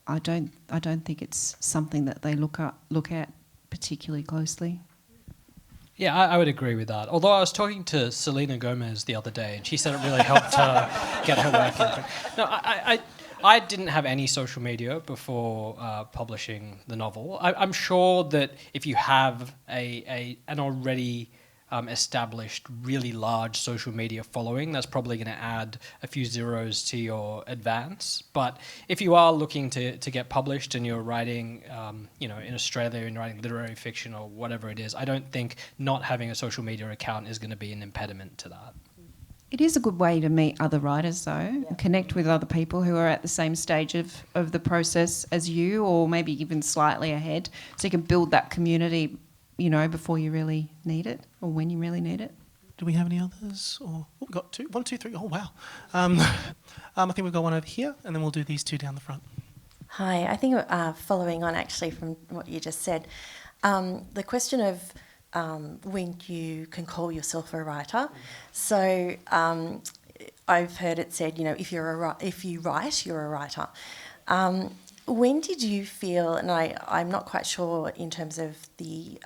I don't think it's something that they look at particularly closely. Yeah, I would agree with that. Although I was talking to Selena Gomez the other day, and she said it really helped her get her work in. No, I didn't have any social media before publishing the novel. I'm sure that if you have an already established, really large social media following, that's probably going to add a few zeros to your advance. But if you are looking to get published and you're writing, in Australia and you're writing literary fiction or whatever it is, I don't think not having a social media account is going to be an impediment to that. It is a good way to meet other writers, though, and connect with other people who are at the same stage of the process as you, or maybe even slightly ahead, so you can build that community, before you really need it, or when you really need it. Do we have any others? Or we've got two. 1, 2, 3. Oh, wow. I think we've got one over here, and then we'll do these two down the front. Hi. I think following on actually from what you just said, the question of when you can call yourself a writer. So I've heard it said, if you write, you're a writer. When did you feel, and I'm not quite sure in terms of the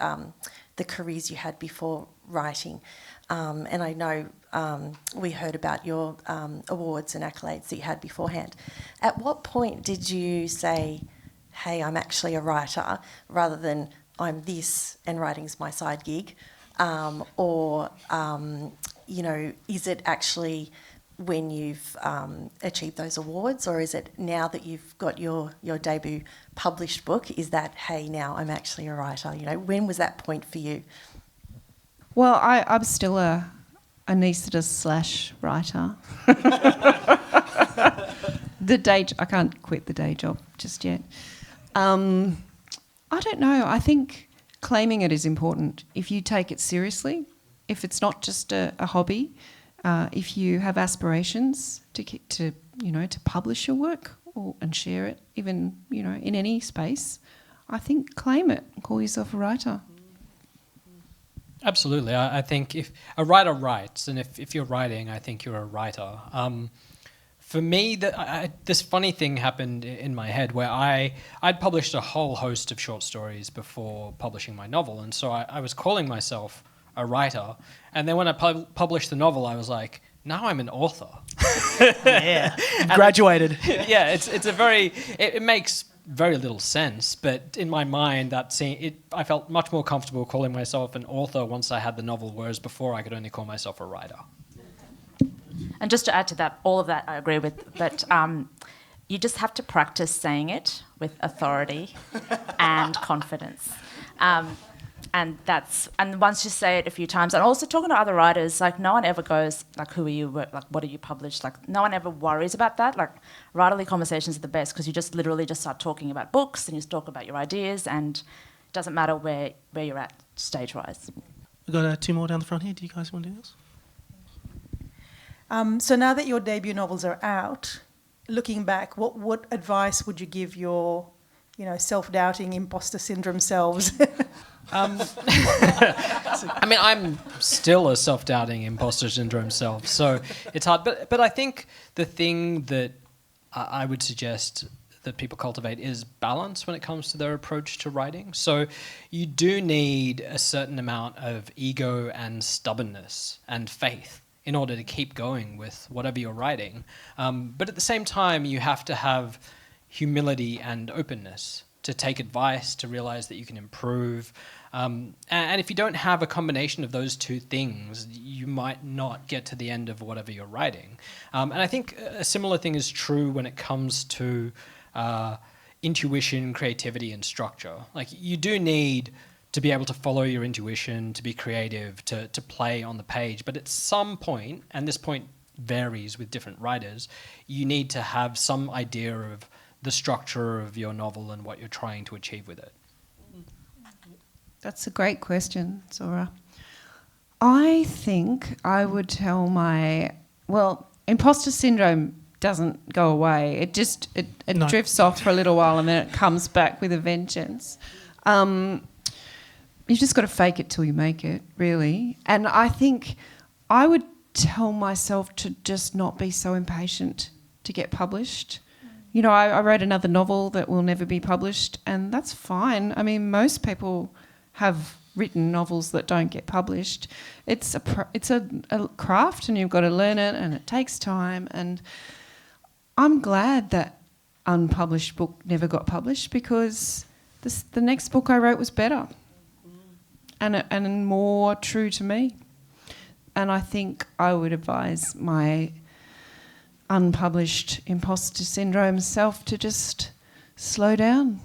careers you had before writing, and I know we heard about your awards and accolades that you had beforehand. At what point did you say, hey, I'm actually a writer, rather than I'm this and writing's my side gig, or is it actually when you've achieved those awards, or is it now that you've got your debut published book, is that, hey, now I'm actually a writer? When was that point for you? Well, I'm still a anaesthetist / writer. I can't quit the day job just yet. I don't know. I think claiming it is important. If you take it seriously, if it's not just a hobby, if you have aspirations to publish your work and share it, even in any space, I think claim it. Call yourself a writer. Absolutely. I think if a writer writes, and if you're writing, I think you're a writer. For me, this funny thing happened in my head where I'd published a whole host of short stories before publishing my novel, and so I was calling myself a writer. And then when I published the novel, I was like, now I'm an author. Yeah, graduated. Yeah, it makes very little sense, but in my mind, I felt much more comfortable calling myself an author once I had the novel, whereas before I could only call myself a writer. And just to add to that, all of that I agree with, but you just have to practice saying it with authority and confidence. And once you say it a few times, and also talking to other writers, like no one ever goes like, "Who are you? Like, what do you publish?" Like no one ever worries about that. Like writerly conversations are the best because you just literally just start talking about books and you talk about your ideas, and it doesn't matter where you're at stage-wise. We've got 2 more down the front here. Do you guys want to do this? So now that your debut novels are out, looking back, what advice would you give your, self-doubting imposter syndrome selves? I mean, I'm still a self-doubting imposter syndrome self, so it's hard. But I think the thing that I would suggest that people cultivate is balance when it comes to their approach to writing. So you do need a certain amount of ego and stubbornness and faith in order to keep going with whatever you're writing. But at the same time, you have to have humility and openness to take advice, to realize that you can improve. And if you don't have a combination of those two things, you might not get to the end of whatever you're writing. And I think a similar thing is true when it comes to intuition, creativity, and structure. Like you do need to be able to follow your intuition, to be creative, to play on the page. But at some point, and this point varies with different writers, you need to have some idea of the structure of your novel and what you're trying to achieve with it. That's a great question, Zora. I think I would tell imposter syndrome doesn't go away. It drifts off for a little while and then it comes back with a vengeance. You've just got to fake it till you make it, really. And I think I would tell myself to just not be so impatient to get published. I wrote another novel that will never be published, and that's fine. I mean, most people have written novels that don't get published. It's a craft, and you've got to learn it, and it takes time. And I'm glad that unpublished book never got published because the next book I wrote was better and more true to me. And I think I would advise my unpublished imposter syndrome self to just slow down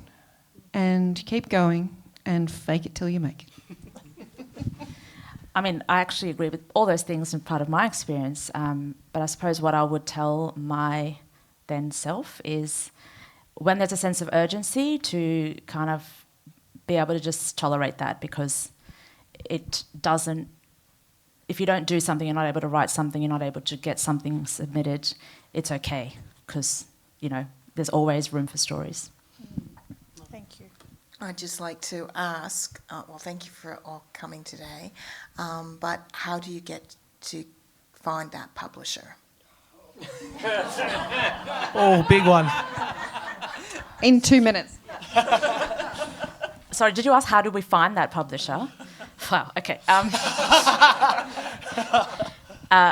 and keep going and fake it till you make it. I mean, I actually agree with all those things and part of my experience, but I suppose what I would tell my then self is when there's a sense of urgency to kind of be able to just tolerate that, because it doesn't, if you don't do something, you're not able to write something, you're not able to get something submitted, it's okay, because, there's always room for stories. Thank you. I'd just like to ask, thank you for all coming today, but how do you get to find that publisher? Oh, big one. In 2 minutes. Sorry, did you ask how do we find that publisher? Wow, okay.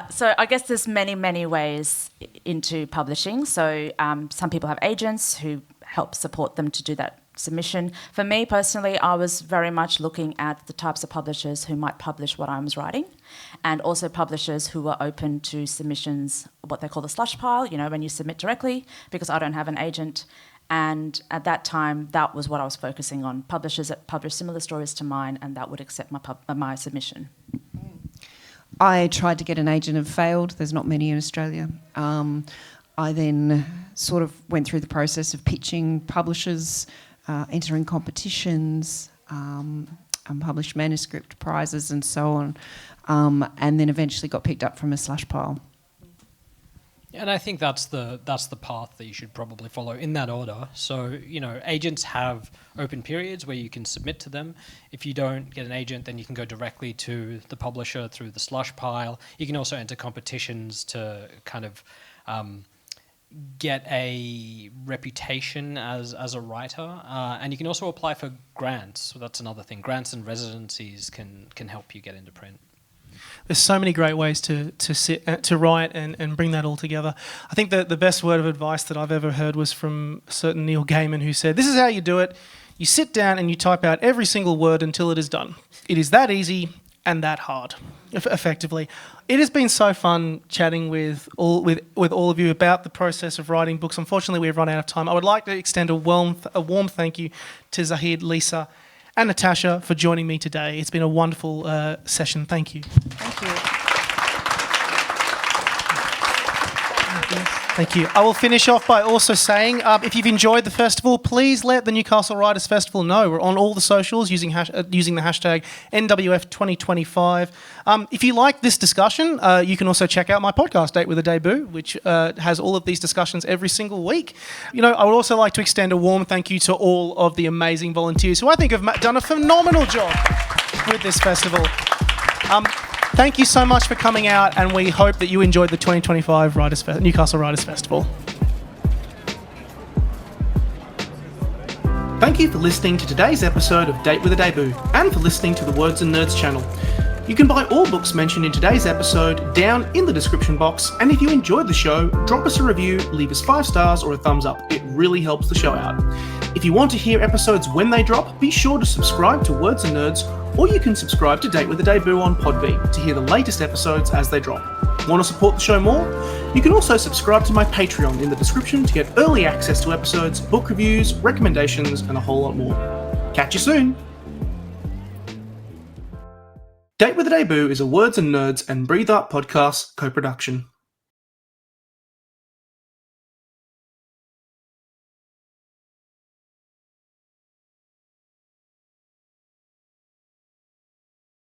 So I guess there's many, many ways into publishing. So some people have agents who help support them to do that submission. For me personally, I was very much looking at the types of publishers who might publish what I was writing, and also publishers who were open to submissions, what they call the slush pile, when you submit directly, because I don't have an agent. And at that time, that was what I was focusing on, publishers that publish similar stories to mine and that would accept my submission. I tried to get an agent and failed. There's not many in Australia. I then sort of went through the process of pitching publishers, entering competitions, published manuscript prizes and so on, and then eventually got picked up from a slush pile. And I think that's the path that you should probably follow in that order. So, agents have open periods where you can submit to them. If you don't get an agent, then you can go directly to the publisher through the slush pile. You can also enter competitions to kind of get a reputation as a writer, and you can also apply for grants. So that's another thing. Grants and residencies can help you get into print. There's so many great ways to write and bring that all together. I think that the best word of advice that I've ever heard was from a certain Neil Gaiman, who said, "This is how you do it. You sit down and you type out every single word until it is done. It is that easy and that hard," effectively. It has been so fun chatting with all of you about the process of writing books. Unfortunately, we've run out of time. I would like to extend a warm thank you to Zahid, Lisa, and Natasha for joining me today. It's been a wonderful session. Thank you. Thank you. Thank you. I will finish off by also saying, if you've enjoyed the festival, please let the Newcastle Writers Festival know. We're on all the socials using the hashtag NWF2025. If you like this discussion, you can also check out my podcast, Date with a Debut, which has all of these discussions every single week. You know, I would also like to extend a warm thank you to all of the amazing volunteers who I think have done a phenomenal job with this festival. Thank you so much for coming out, and we hope that you enjoyed the 2025 Newcastle Writers Festival. Thank you for listening to today's episode of Date with a Debut, and for listening to the Words and Nerds channel. You can buy all books mentioned in today's episode down in the description box, and if you enjoyed the show, drop us a review, leave us 5 stars or a thumbs up. It really helps the show out. If you want to hear episodes when they drop, be sure to subscribe to Words and Nerds, or you can subscribe to Date with a Debut on Podbean to hear the latest episodes as they drop. Want to support the show more? You can also subscribe to my Patreon in the description to get early access to episodes, book reviews, recommendations, and a whole lot more. Catch you soon! Date with a Debut is a Words and Nerds and Breathe Art podcast co-production.